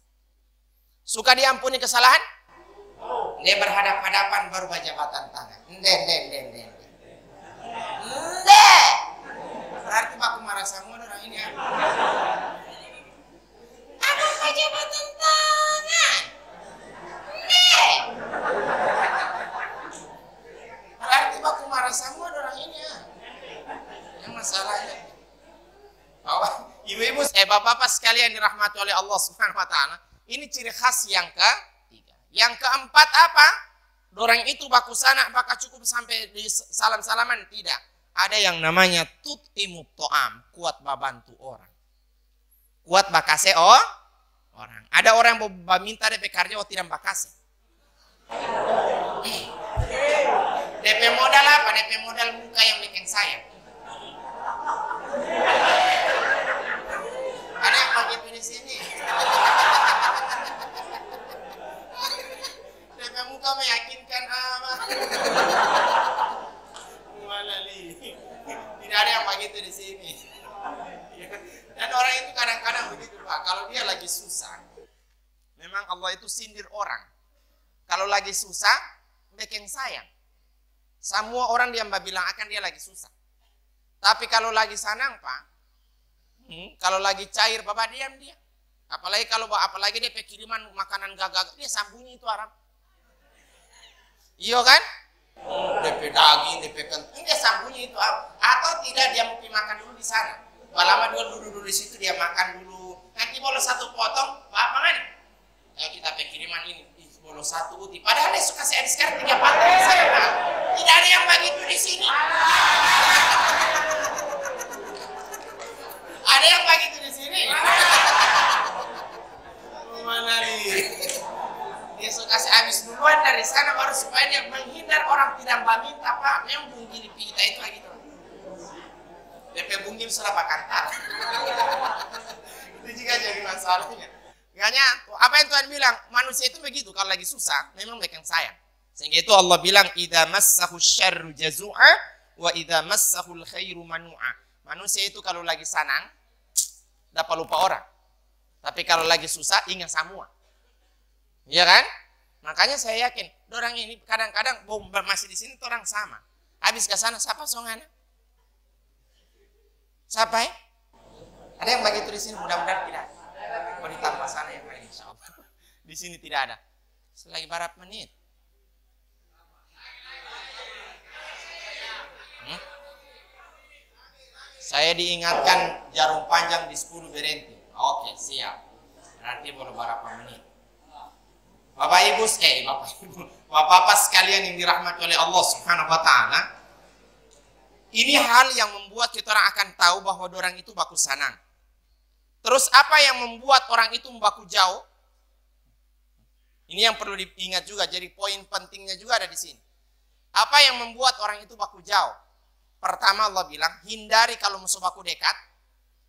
Suka diampuni kesalahan? Dia berhadap-hadapan baru berjabatan tangan. Nde. Berarti baku marah semua orang ini. Aku berjabatan tangan. Nde. Berarti baku marah semua orang ini. Yang masalahnya bahwa ibu-ibu, bapak-bapak sekalian dirahmati oleh Allah Subhanahu wa taala, ini ciri khas yang ketiga. Yang keempat apa? Dorang itu baku sanak, baka cukup sampai di salam-salaman, tidak. Ada yang namanya tut'imu to'am, kuat babantu orang. Kuat bakase orang. Ada orang yang minta DP kerja tidak bakase. DP modal apa? DP modal muka yang bikin sayang. Ada yang begitu di sini. DP muka meyakinkan apa? Tidak ada yang begitu di sini. Dan orang itu kadang-kadang begitu Pak. Kalau dia lagi susah, memang Allah itu sindir orang. Kalau lagi susah, bikin sayang. Semua orang dia bilang akan dia lagi susah. Tapi kalau lagi senang Pak, kalau lagi cair Bapak diam dia. Apalagi dia kiriman makanan gagak, dia sambunyi itu Arab. Iya kan? DP daging, DP kentang, dia sambunyi itu Arab. Atau tidak dia mau makan dulu di sana. Lama dia duduk di situ dia makan dulu. Nanti boleh satu potong, Pak mana? Ayo kita kiriman ini di bolos 1 uti. Padahal dia suka saya sekarang 3 partai saya, Pak. Tidak ada yang begitu di sini. Ada yang begitu di sini. Mana nih? Dia suka saya habis duluan dari sana baru supaya dia menghindar orang tidak minta, Pak. Memang bunggil kita itu gitu. DP bunggil sudah Pak kantar. Itu juga jadi masalahnya. Makanya apa yang Tuhan bilang, manusia itu begitu kalau lagi susah, memang mereka yang sayang. Sehingga itu Allah bilang, idza massahu syarru jazu'a wa idza massahu khairu manu'a. Manusia itu kalau lagi senang dapat lupa orang. Tapi kalau lagi susah ingat semua. Iya kan? Makanya saya yakin, orang ini kadang-kadang masih di sini orang sama. Habis ke sana siapa songana? Siapa ya? Ada yang begitu di sini, mudah-mudahan tidak. Mau ditambah sana yang lain insyaallah. Di sini tidak ada. Selagi berapa menit? Saya diingatkan jarum panjang di 10 berhenti. Oke, siap. Nanti boleh berapa menit. Bapak-bapak sekalian yang dirahmati oleh Allah Subhanahu wa taala. Ini hal yang membuat kita orang akan tahu bahwa orang itu baku sanang. Terus apa yang membuat orang itu baku jauh? Ini yang perlu diingat juga. Jadi poin pentingnya juga ada di sini. Apa yang membuat orang itu baku jauh? Pertama Allah bilang, hindari kalau musuh baku dekat.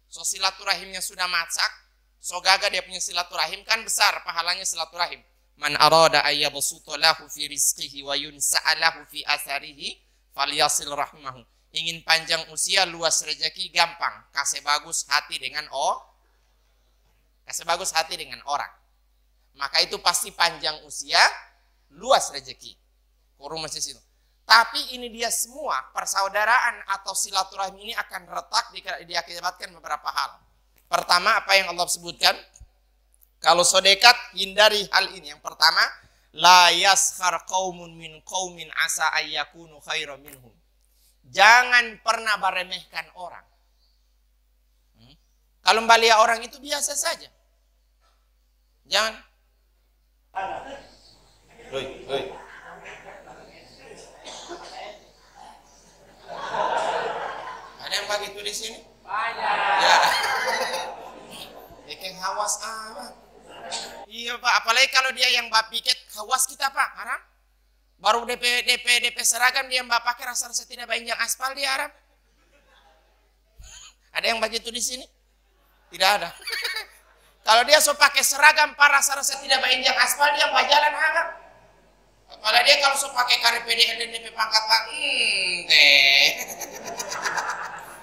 So silaturahimnya sudah macak. So gagal dia punya silaturahim, kan besar pahalanya silaturahim. Man arada ayyabsuta lahu fi rizqihi wa yunsa'alahu fi atharihi falyasil rahmahu. Ingin panjang usia, luas rezeki, gampang. Kasih bagus hati dengan orang. Maka itu pasti panjang usia, luas rezeki. Kurung masih situ. Tapi ini dia semua persaudaraan atau silaturahim ini akan retak diakibatkan beberapa hal. Pertama apa yang Allah sebutkan? Kalau sodekat hindari hal ini. Yang pertama, la yaskhar qaumun min qaumin asa ayyakunu khairan minhum. Jangan pernah meremehkan orang. Kalau balia orang itu biasa saja. Jangan. Ada yang begitu di sini? Banyak. Ya. Bikin hawas amat. Iya Pak, apalagi kalau dia yang piket hawas kita Pak, haram. Baru DP seragam dia mbak pakai rasa-rasa tidak banyak aspal dia haram. Ada yang begitu di sini? Tidak ada. Kalau dia so pakai seragam Pak rasa-rasa tidak banyak aspal dia mbak jalan haram. Apalagi dia kalau so pakai KPDN dan DP pangkat Pak,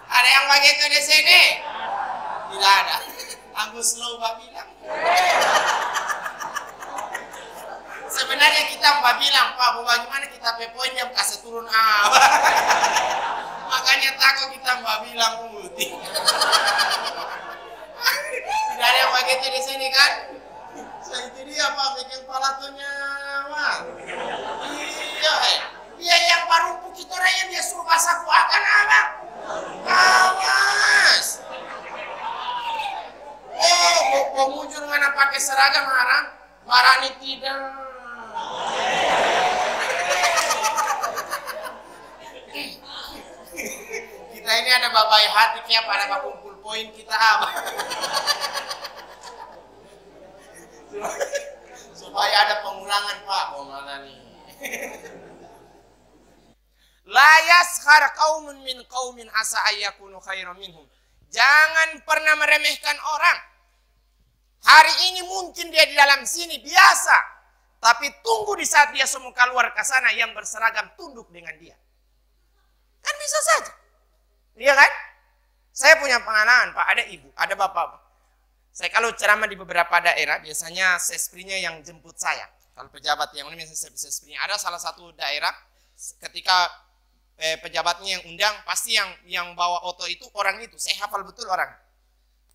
Ada yang begitu di sini? Tidak ada. Agus slow Mbak bilang. Sebenarnya kita Mbak bilang, Pak, bagaimana kita pepoin yang kasih turun Makanya takut kita Mbak bilang putih. Tidak ada yang begitu di sini kan? So, itu dia Pak, bikin palatonya Pak. Iya, dia yang parumpu kita yang dia suruh basaku akan apa? Awas. Mau mujur mana pakai seragam haram? Marani tidak. Kita ini ada babai hati kayak pada kumpul poin kita apa? Supaya ada pengurangan Pak. Mau mana nih? La yaskhar qaumun min qaumin asa ayyakunu khairan minhum. Jangan pernah meremehkan orang. Hari ini mungkin dia di dalam sini biasa, tapi tunggu di saat dia semua keluar ke sana yang berseragam tunduk dengan dia. Kan bisa saja. Iya kan? Saya punya pengalaman Pak, ada ibu, ada bapak. Saya kalau ceramah di beberapa daerah, biasanya sesprinya yang jemput saya. Kalau pejabat yang ini biasanya sesprinya. Ada salah satu daerah, ketika pejabatnya yang undang, pasti yang bawa oto itu orang itu. Saya hafal betul orang.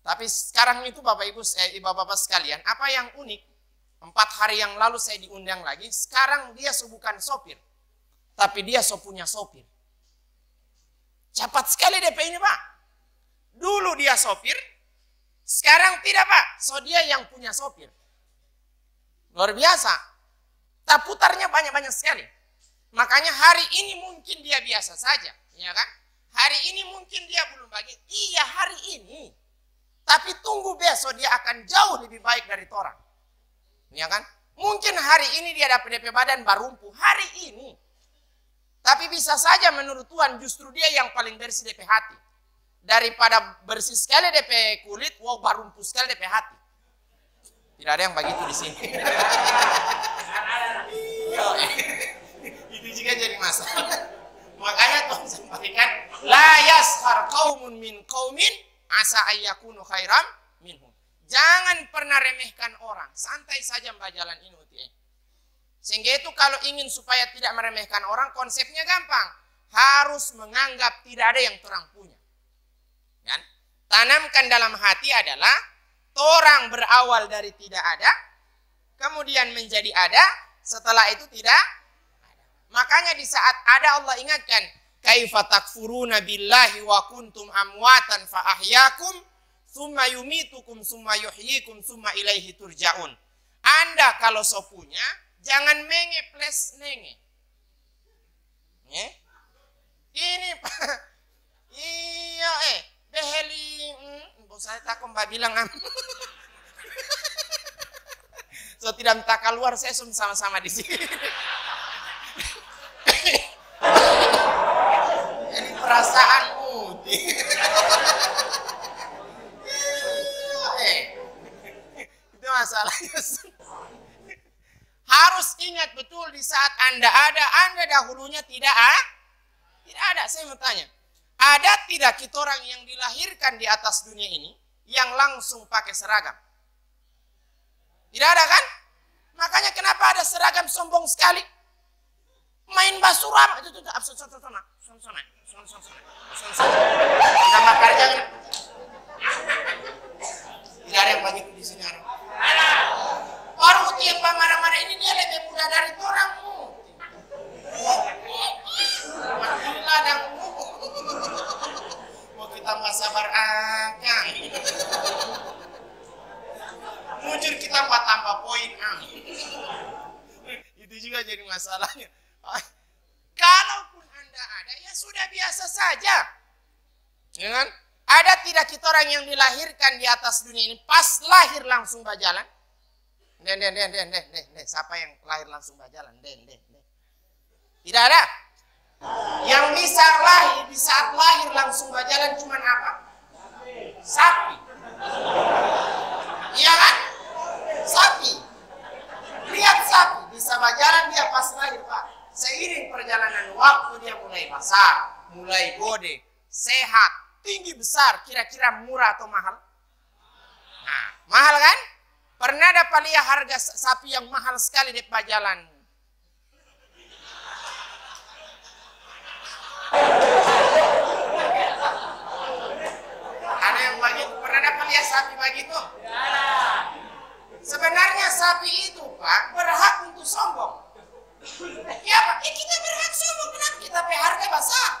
Tapi sekarang itu Bapak Ibu, Bapak-Bapak sekalian, apa yang unik? 4 hari yang lalu saya diundang lagi, sekarang dia bukan sopir. Tapi dia punya sopir. Cepat sekali DP ini Pak. Dulu dia sopir, sekarang tidak Pak. So dia yang punya sopir. Luar biasa. Tak putarnya banyak-banyak sekali. Makanya hari ini mungkin dia biasa saja, ya kan? Hari ini mungkin dia belum bagi. Iya, hari ini. Tapi tunggu besok dia akan jauh lebih baik dari orang. Ya kan? Mungkin hari ini dia dapat DP badan barumpu. Hari ini. Tapi bisa saja menurut Tuhan justru dia yang paling bersih DP hati. Daripada bersih sekali DP kulit, wow barumpu sekali DP hati. Tidak ada yang begitu di sini. Itu juga jadi masalah. Makanya Tuhan sampaikan, la yaskhar qaumun min qaumin asa ayyakunu khairam minhum. Jangan pernah remehkan orang. Santai saja mbak jalan ini. Sehingga itu kalau ingin supaya tidak meremehkan orang, konsepnya gampang. Harus menganggap tidak ada yang orang punya. Kan? Tanamkan dalam hati adalah orang berawal dari tidak ada, kemudian menjadi ada, setelah itu tidak ada. Makanya di saat ada Allah ingatkan, kaifa takfuruna billahi wa kuntum amwatan fa ahyakum summa yumitukum summa yuhyikum summa ilaihi turja'un. Anda kalau so punya, jangan menge plus nenge. Ini iya beheli bos saya takut mbak bilang so tidak minta keluar saya sama-sama di sini. Ini perasaanmu. Itu masalahnya. Harus ingat betul di saat Anda ada, Anda dahulunya tidak ada. Saya mau tanya, ada tidak kita orang yang dilahirkan di atas dunia ini yang langsung pakai seragam? Tidak ada kan? Makanya kenapa ada seragam sombong sekali? Main basura itu kita makar jangan. Tidak ada yang begitu di sini. Baru yang marah-marah ini dia lebih muda dari orangmu. Ladangmu. Mau kita nggak sabar akang. Mujur kita nggak tambah poin Itu juga jadi masalahnya. Kalaupun Anda ada, ya sudah biasa saja. Ya kan? Ada tidak kita orang yang dilahirkan di atas dunia ini pas lahir langsung berjalan? Siapa yang lahir langsung berjalan? Tidak ada. Yang bisa lahir di saat lahir langsung berjalan cuma apa? Sapi. Iya kan? Sapi. Lihat sapi bisa berjalan dia pas lahir Pak. Seiring perjalanan waktu dia mulai besar, mulai gede, sehat, tinggi besar. Kira-kira murah atau mahal? Nah, mahal kan? Pernah dapat lihat harga sapi yang mahal sekali di pajalan? Ada yang begitu? Pernah dapat lihat sapi begitu? Sebenarnya sapi itu Pak berhak untuk sombong. Ya Pak, kita berhak sombong. Kenapa kita harga besar?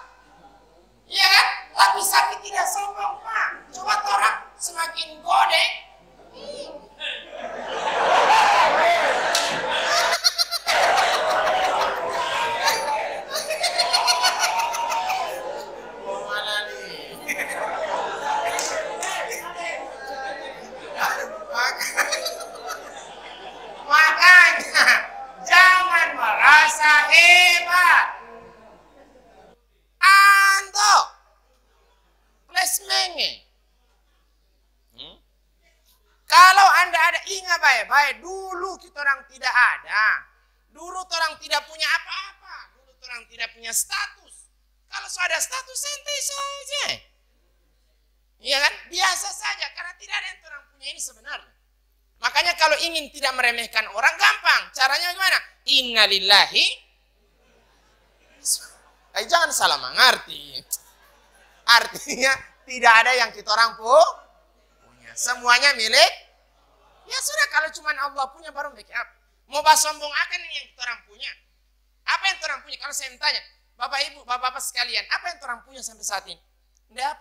Iya kan? Tapi sapi tidak sombong Pak. Coba orang semakin gede. Makanya jangan merasa hebat. Ando plus menge. Kalau Anda ada, ingat baik-baik, dulu kita orang tidak ada. Dulu orang tidak punya apa-apa. Dulu orang tidak punya status. Kalau ada status, santai saja. Iya kan? Biasa saja, karena tidak ada yang orang punya ini sebenarnya. Makanya kalau ingin tidak meremehkan orang, gampang. Caranya bagaimana? Innalillahi. Jangan salah mengerti. Artinya, tidak ada yang kita orang punya. Semuanya milik. Ya sudah, kalau cuma Allah punya baru backup. Mau bahas sombong akan ini yang kita orang punya. Apa yang kita orang punya? Kalau saya tanya, Bapak Ibu, Bapak-Bapak sekalian, apa yang kita orang punya sampai saat ini? Tidak.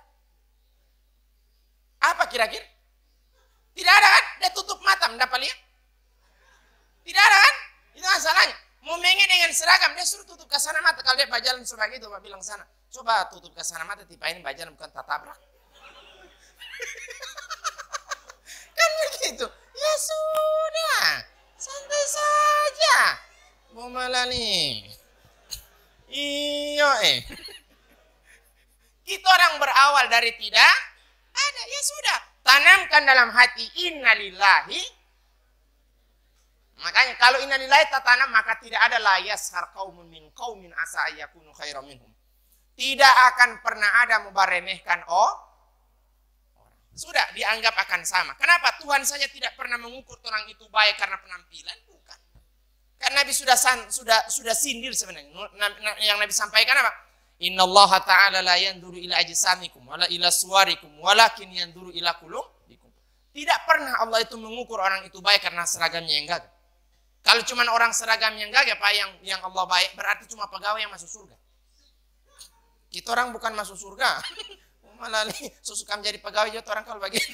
Apa kira-kira? Tidak ada kan? Dia tutup mata, mendapat lihat. Tidak ada kan? Itu masalahnya. Mau mengen dengan seragam, dia suruh tutup ke sana mata. Kalau dia bajalan coba gitu, Pak bilang sana. Coba tutup ke sana mata, tipe ini bajalan bukan tatabrak. Kan begitu. Ya sudah, santai saja. Mau malah nih. Iyo Kita orang berawal dari tidak ada. Ya sudah, tanamkan dalam hati innalillahi. Makanya kalau innalillahi tatanam, maka tidak ada la yashar qaumun min qaumin asa ayyakunu khairam minhum. Tidak akan pernah ada meremehkan sudah dianggap akan sama. Kenapa? Tuhan saja tidak pernah mengukur orang itu baik karena penampilan, bukan. Karena Nabi sudah sindir sebenarnya. Yang Nabi sampaikan apa? Innallaha ta'ala la yanzuru ila ajsamikum wala ila suwarikum walakin yanzuru ila qulubikum. Tidak pernah Allah itu mengukur orang itu baik karena seragamnya yang gagah. Kalau cuma orang seragam yang gagah, Pak, yang Allah baik, berarti cuma pegawai yang masuk surga. Kita orang bukan masuk surga. Malah nih, suka menjadi pegawai juga orang kalau begitu.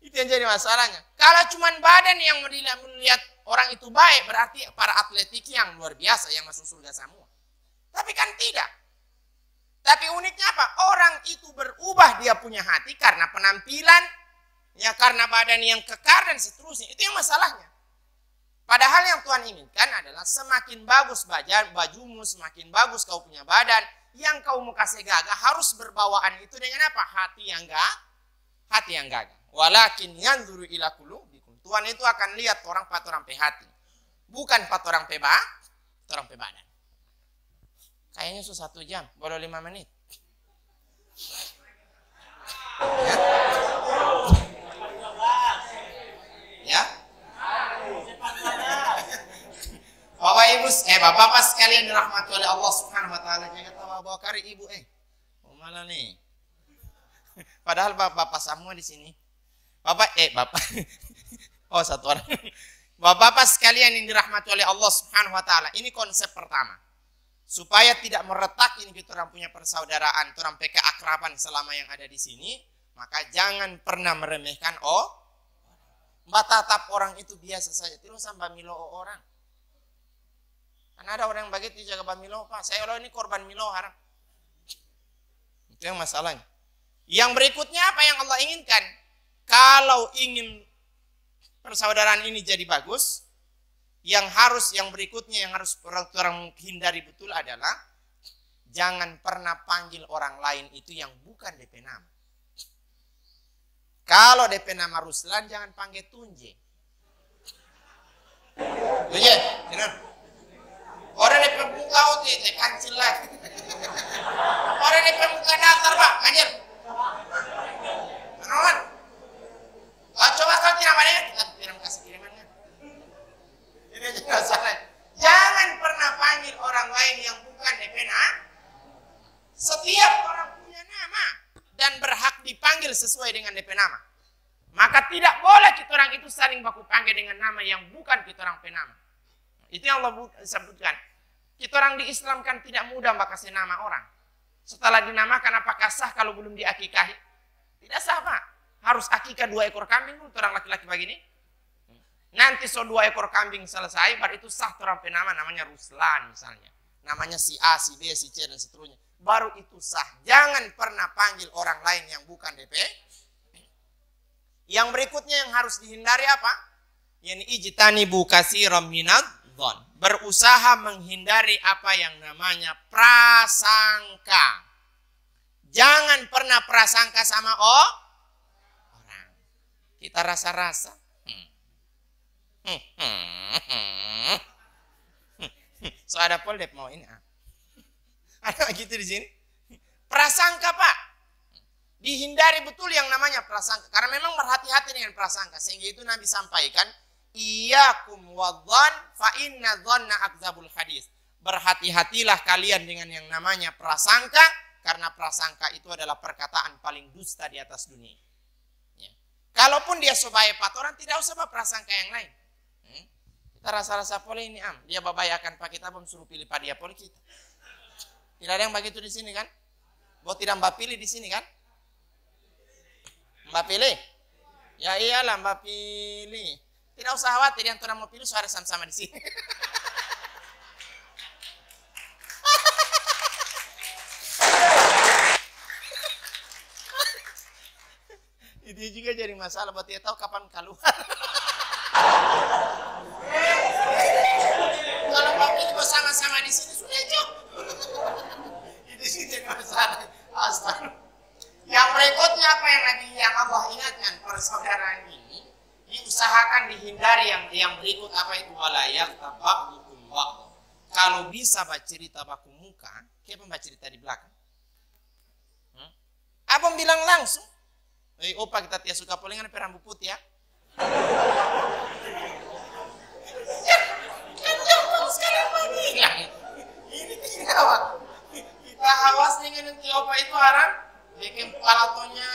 Itu yang jadi masalahnya. Kalau cuma badan yang melihat orang itu baik, berarti para atletik yang luar biasa yang masuk surga semua. Tapi kan tidak. Tapi uniknya apa? Orang itu berubah dia punya hati karena penampilan, ya karena badan yang kekar dan seterusnya. Itu yang masalahnya. Padahal yang Tuhan inginkan adalah semakin bagus bajumu, semakin bagus kau punya badan, yang kau mau kasih gagah harus berbawaan itu dengan apa? Hati yang gagah. Walakin yanzuru ila qulubikum. Tuhan itu akan lihat orang pe hati. Bukan orang pe badan. Kayaknya 1 jam, baru 5 menit. Ya? Bapak-bapak sekalian dirahmati oleh Allah Subhanahu wa taala, jangan bawa kari ibu malah nih. Padahal bapak semua di sini. Bapak. Oh, 1 orang. Bapak-bapak sekalian yang dirahmati oleh Allah Subhanahu wa taala, ini konsep pertama. Supaya tidak meretak ini kita orang punya persaudaraan, kita orang keakraban selama yang ada di sini, maka jangan pernah meremehkan Mbak tatap orang itu biasa saja, tidak usah mbak milo orang. Karena ada orang yang begitu jaga mbak milo, Pak, saya ini korban milo haram. Itu yang masalahnya. Yang berikutnya apa yang Allah inginkan? Kalau ingin persaudaraan ini jadi bagus, yang berikutnya yang harus orang hindari betul adalah jangan pernah panggil orang lain itu yang bukan DP nama. Kalau DP nama Ruslan jangan panggil Tunje. Tunje, orang DP muka itu kancil lagi. Orang DP muka datar, Pak, anjir. Menawan. Coba kau tidak mana kita kasih kirimannya. Ini juga salah. Jangan pernah panggil orang lain yang bukan DP nama. Setiap orang punya nama dan berhak dipanggil sesuai dengan DP nama. Maka tidak boleh kita orang itu saling baku panggil dengan nama yang bukan kita orang penama. Itu yang Allah sebutkan. Kita orang di Islam kan tidak mudah mbak kasih nama orang. Setelah dinamakan apakah sah kalau belum diakikahi? Tidak sah, Pak. Harus akikah 2 ekor kambing dulu orang laki-laki begini. Nanti 2 ekor kambing selesai, baru itu sah orang penama namanya Ruslan misalnya. Namanya si A, si B, si C dan seterusnya. Baru itu sah. Jangan pernah panggil orang lain yang bukan DP. Yang berikutnya yang harus dihindari apa? Yani ijtanibu katsiran minadh-dhon. Berusaha menghindari apa yang namanya prasangka. Jangan pernah prasangka sama orang. Kita rasa-rasa. So ada poldep mau ini. Ada gitu di sini. Prasangka, Pak. Dihindari betul yang namanya prasangka. Karena memang berhati-hati dengan prasangka. Sehingga itu Nabi sampaikan, Iyakum wadhan fa inna dhanna akdzabul hadis. Berhati-hatilah kalian dengan yang namanya prasangka. Karena prasangka itu adalah perkataan paling dusta di atas dunia. Ya. Kalaupun dia sebaik patoran, tidak usah prasangka yang lain. Kita rasa-rasa pole ini dia babayakan pak kita suruh pilih pak dia pole kita. Tidak ada yang begitu di sini kan? Bahwa tidak mbak pilih di sini kan? Mbak pilih? Ya iyalah mbak pilih. Tidak usah khawatir, yang orang mau pilih suara sama-sama di sini. Itu juga jadi masalah buat dia tahu kapan keluar. Kalau mau pilih bersama-sama di sini sudah cukup. Itu sih jadi masalah. Astaga. Yang berikutnya apa yang Allah ingatkan persaudaraan ini, diusahakan dihindari yang berikut apa itu walayak tabak hukum bak. Kalau bisa baca cerita baku muka, kayak pembaca cerita di belakang. Abang bilang langsung, opa kita tidak suka polingan perambu putih ya. Kan jauh sekali bilang. Ini tidak. Kita awas dengan nanti opa itu haram. Bikin palatonya,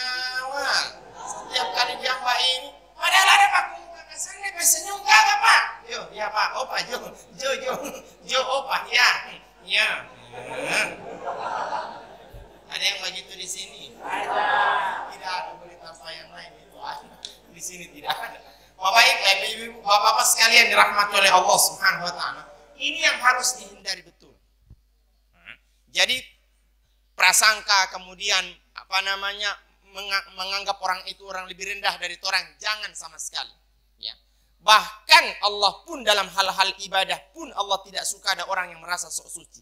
wah. Setiap kali jamba ini, padahal ada baku muka kesannya, senyum kagak pak? Yo, ya pak, opa, jo, opa, ya. Ada yang begitu di sini? Tidak ada, boleh tanpa yang lain itu ada. Di sini tidak ada. Bapak-bapak, ibu-ibu, bapak-bapak sekalian dirahmati oleh Allah Subhanahu Wa Taala. Ini yang harus dihindari betul. Jadi prasangka kemudian menganggap orang itu orang lebih rendah dari orang, jangan sama sekali. Ya. Bahkan Allah pun dalam hal-hal ibadah pun Allah tidak suka ada orang yang merasa sok suci.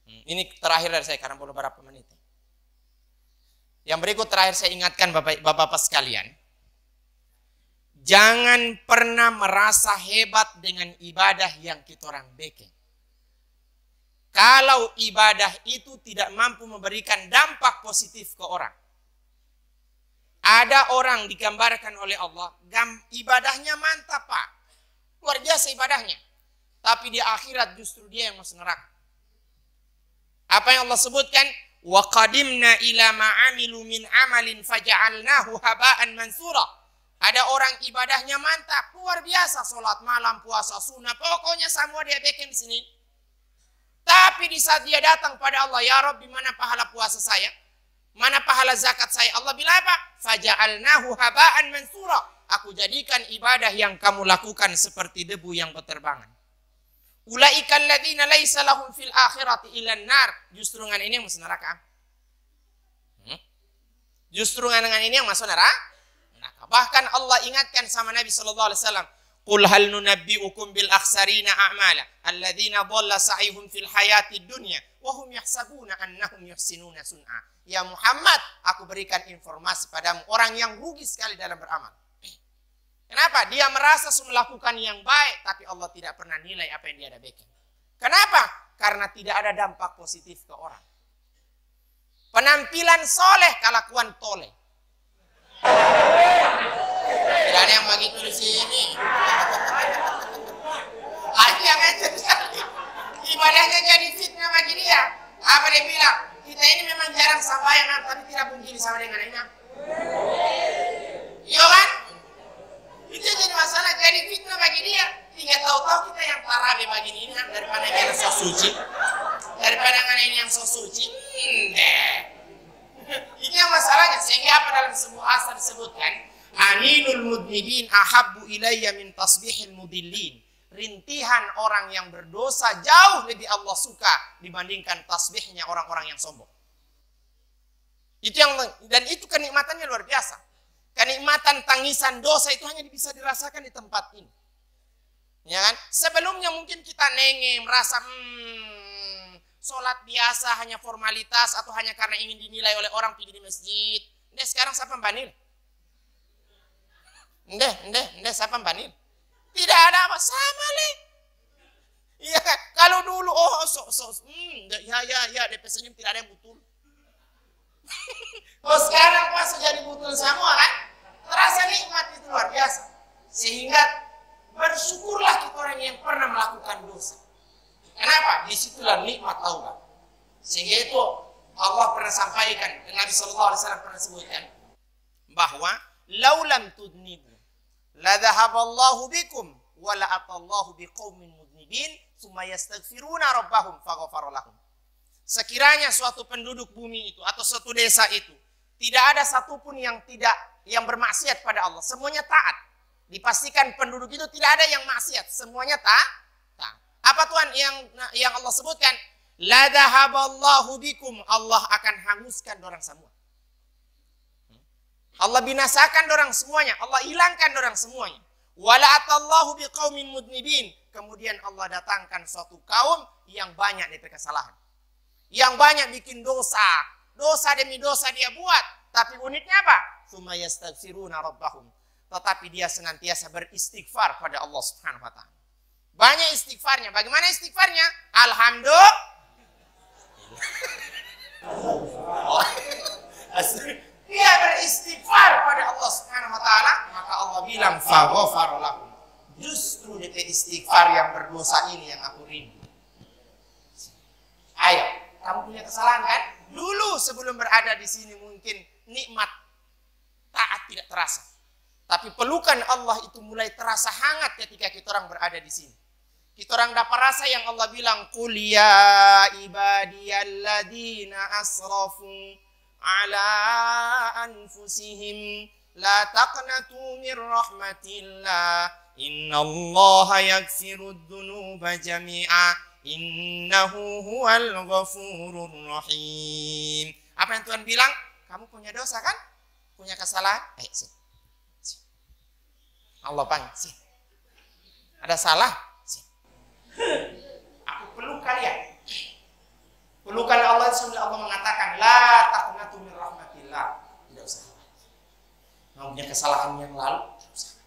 Ini terakhir dari saya karena belum beberapa menit. Yang berikut terakhir saya ingatkan bapak-bapak sekalian. Jangan pernah merasa hebat dengan ibadah yang kita orang bikin. Kalau ibadah itu tidak mampu memberikan dampak positif ke orang. Ada orang digambarkan oleh Allah, ibadahnya mantap pak. Luar biasa ibadahnya. Tapi di akhirat justru dia yang masuk neraka. Apa yang Allah sebutkan? Wa qadimna ila ma'amilu min amalin faja'alnahu haba'an mansura. Ada orang ibadahnya mantap, luar biasa, salat malam, puasa sunnah, pokoknya semua dia bikin di sini. Tapi di saat dia datang pada Allah, ya Rabbi, mana pahala puasa saya? Mana pahala zakat saya? Allah bilang apa? Faja'alnahu haba'an mansura. Aku jadikan ibadah yang kamu lakukan seperti debu yang berterbangan. Ulaika alladzina laisa lahum fil akhirati ilan nar. Justru dengan ini yang masuk neraka. Justru dengan ini yang masuk neraka. Bahkan Allah ingatkan sama Nabi sallallahu alaihi wasallam, "Qul hal nunabbi'ukum bil akhsarina a'mala alladzina dhalla sa'yuhum fil hayatid dunya wa hum yahsabuna annahum yuhsinuna sun'a." Ya Muhammad, aku berikan informasi padamu orang yang rugi sekali dalam beramal. Kenapa? Dia merasa melakukan yang baik, tapi Allah tidak pernah nilai apa yang dia ada bikin. Kenapa? Karena tidak ada dampak positif ke orang. Penampilan soleh, kelakuan toleh. Tidak ada yang begitu di sini. Yang terjadi, ibadahnya jadi fitnah bagi dia. Apa dia bilang? Kita ini memang jarang sembahyang, tapi tidak mungkin sama dengan ini. Iya kan? Itu jadi masalah, jadi fitnah bagi dia. Tinggal tahu-tahu kita yang tarawih bagi ini daripada yang so suci. Daripada ini yang so suci. Ini yang masalahnya. Sehingga apa dalam sebuah asar disebutkan, aninul mudnibin ahabbu ilayya min tasbihil mudillin. Rintihan orang yang berdosa jauh lebih Allah suka dibandingkan tasbihnya orang-orang yang sombong. Dan itu kenikmatannya luar biasa. Kenikmatan tangisan dosa itu hanya bisa dirasakan di tempat ini. Ya kan? Sebelumnya mungkin kita nengeng, merasa sholat biasa hanya formalitas atau hanya karena ingin dinilai oleh orang pergi di masjid. Sekarang siapa banil? Siapa banil? Tidak ada apa sama le. Iya kan? Kalau dulu ya DP senyum tidak ada yang betul. Sekarang pas jadi betul semua kan? Terasa nikmat itu luar biasa. Sehingga bersyukurlah kita orang yang pernah melakukan dosa. Kenapa? Disitulah nikmat taubat. Sehingga itu Allah pernah sampaikan, Nabi sallallahu alaihi wasallam pernah sebutkan bahwa laulam tudnibu la dhahaballahu bikum wa la atallahu biqaumin mudnibin tsumma yastaghfiruna rabbahum faghfara lahum. Sekiranya suatu penduduk bumi itu atau suatu desa itu tidak ada satupun yang bermaksiat pada Allah, semuanya taat. Dipastikan penduduk itu tidak ada yang maksiat, semuanya taat. Apa Tuhan yang Allah sebutkan? La dhahaballahu bikum, Allah akan hanguskan dorang semua. Allah binasakan dorang semuanya, Allah hilangkan dorang semuanya. Wala atallahu biqaumin mudnibin, kemudian Allah datangkan suatu kaum yang banyak dari kesalahan. Yang banyak bikin dosa, dosa demi dosa dia buat, tapi uniknya apa? Tsumma yastaghfiruna rabbahum, tetapi dia senantiasa beristighfar pada Allah Subhanahu wa taala. Banyak istighfarnya. Bagaimana istighfarnya? Alhamdulillah. Dia beristighfar pada Allah Subhanahu wa taala, maka Allah bilang faghfara lahum. Justru DP istighfar yang berdosa ini yang aku rindu. Ayo, kamu punya kesalahan kan? Dulu sebelum berada di sini mungkin nikmat taat tidak terasa. Tapi pelukan Allah itu mulai terasa hangat ketika kita orang berada di sini. Kita orang dapat rasa yang Allah bilang, qul ya ibadiyalladzina asrafu ala anfusihim la taqnatu min rahmatillah innallaha yaghfirud dzunuba jami'a innahu huwal ghafurur rahim. Apa yang Tuhan bilang? Kamu punya dosa kan? Punya kesalahan? Sini. Allah panggil, sini. Ada salah? Aku peluk kalian. Pelukan Allah sambil Allah mengatakan la taqnatu min rahmatillah. Tidak usah. Kamu punya kesalahan yang lalu, tidak usah.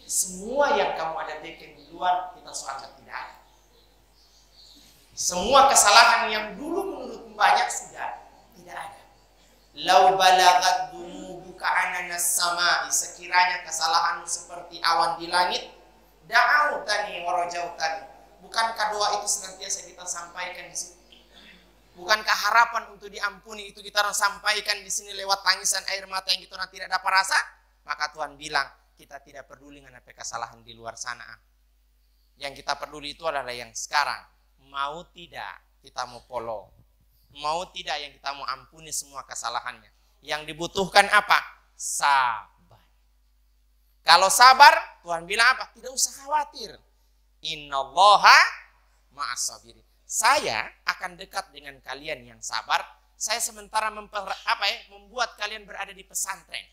Semua yang kamu ada bikin di luar kita soalnya tidak ada. Semua kesalahan yang dulu menurut banyak sudah tidak ada. Lau balagat dunubuka ananas sama'i, sekiranya kesalahanmu seperti awan di langit, da'autani wa rajautani. Bukankah doa itu senantiasa kita sampaikan di sini? Bukankah harapan untuk diampuni itu kita sampaikan di sini lewat tangisan air mata yang kita tidak dapat rasa? Maka Tuhan bilang, kita tidak peduli dengan apa kesalahan di luar sana. Yang kita peduli itu adalah yang sekarang. Mau tidak kita mau follow. Mau tidak yang kita mau ampuni semua kesalahannya. Yang dibutuhkan apa? Sabar. Kalau sabar, Tuhan bilang apa? Tidak usah khawatir. Innallaha ma'as-sabirin. Saya akan dekat dengan kalian yang sabar. Saya sementara membuat kalian berada di pesantren.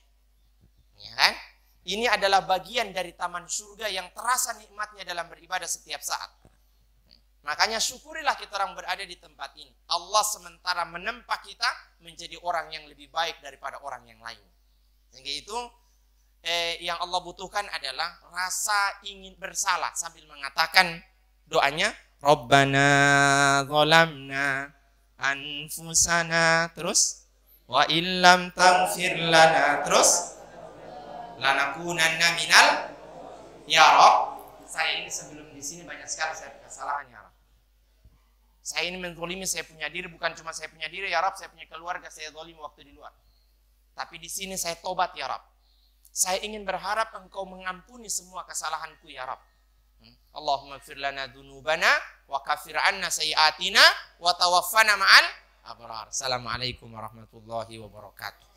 Ya kan? Ini adalah bagian dari taman surga yang terasa nikmatnya dalam beribadah setiap saat. Makanya syukurilah kita orang berada di tempat ini. Allah sementara menempa kita menjadi orang yang lebih baik daripada orang yang lain. Sehingga itu yang Allah butuhkan adalah rasa ingin bersalah sambil mengatakan doanya Rabbana zalamna anfusana, terus wa illam taghfir lana, terus lanakunanna minal, ya Rabb, saya ini sebelum di sini banyak sekali saya kesalahan ya Rabb. Saya ini menzalimi saya punya diri, bukan cuma saya punya diri ya Rabb, saya punya keluarga, saya zalim waktu di luar. Tapi di sini saya tobat ya Rabb. Saya ingin berharap Engkau mengampuni semua kesalahanku ya Rabb. Allahumma ighfir lana dzunubana wa kaffir 'anna sayyi'atina wa tawaffana ma'al abrar. Assalamualaikum warahmatullahi wabarakatuh.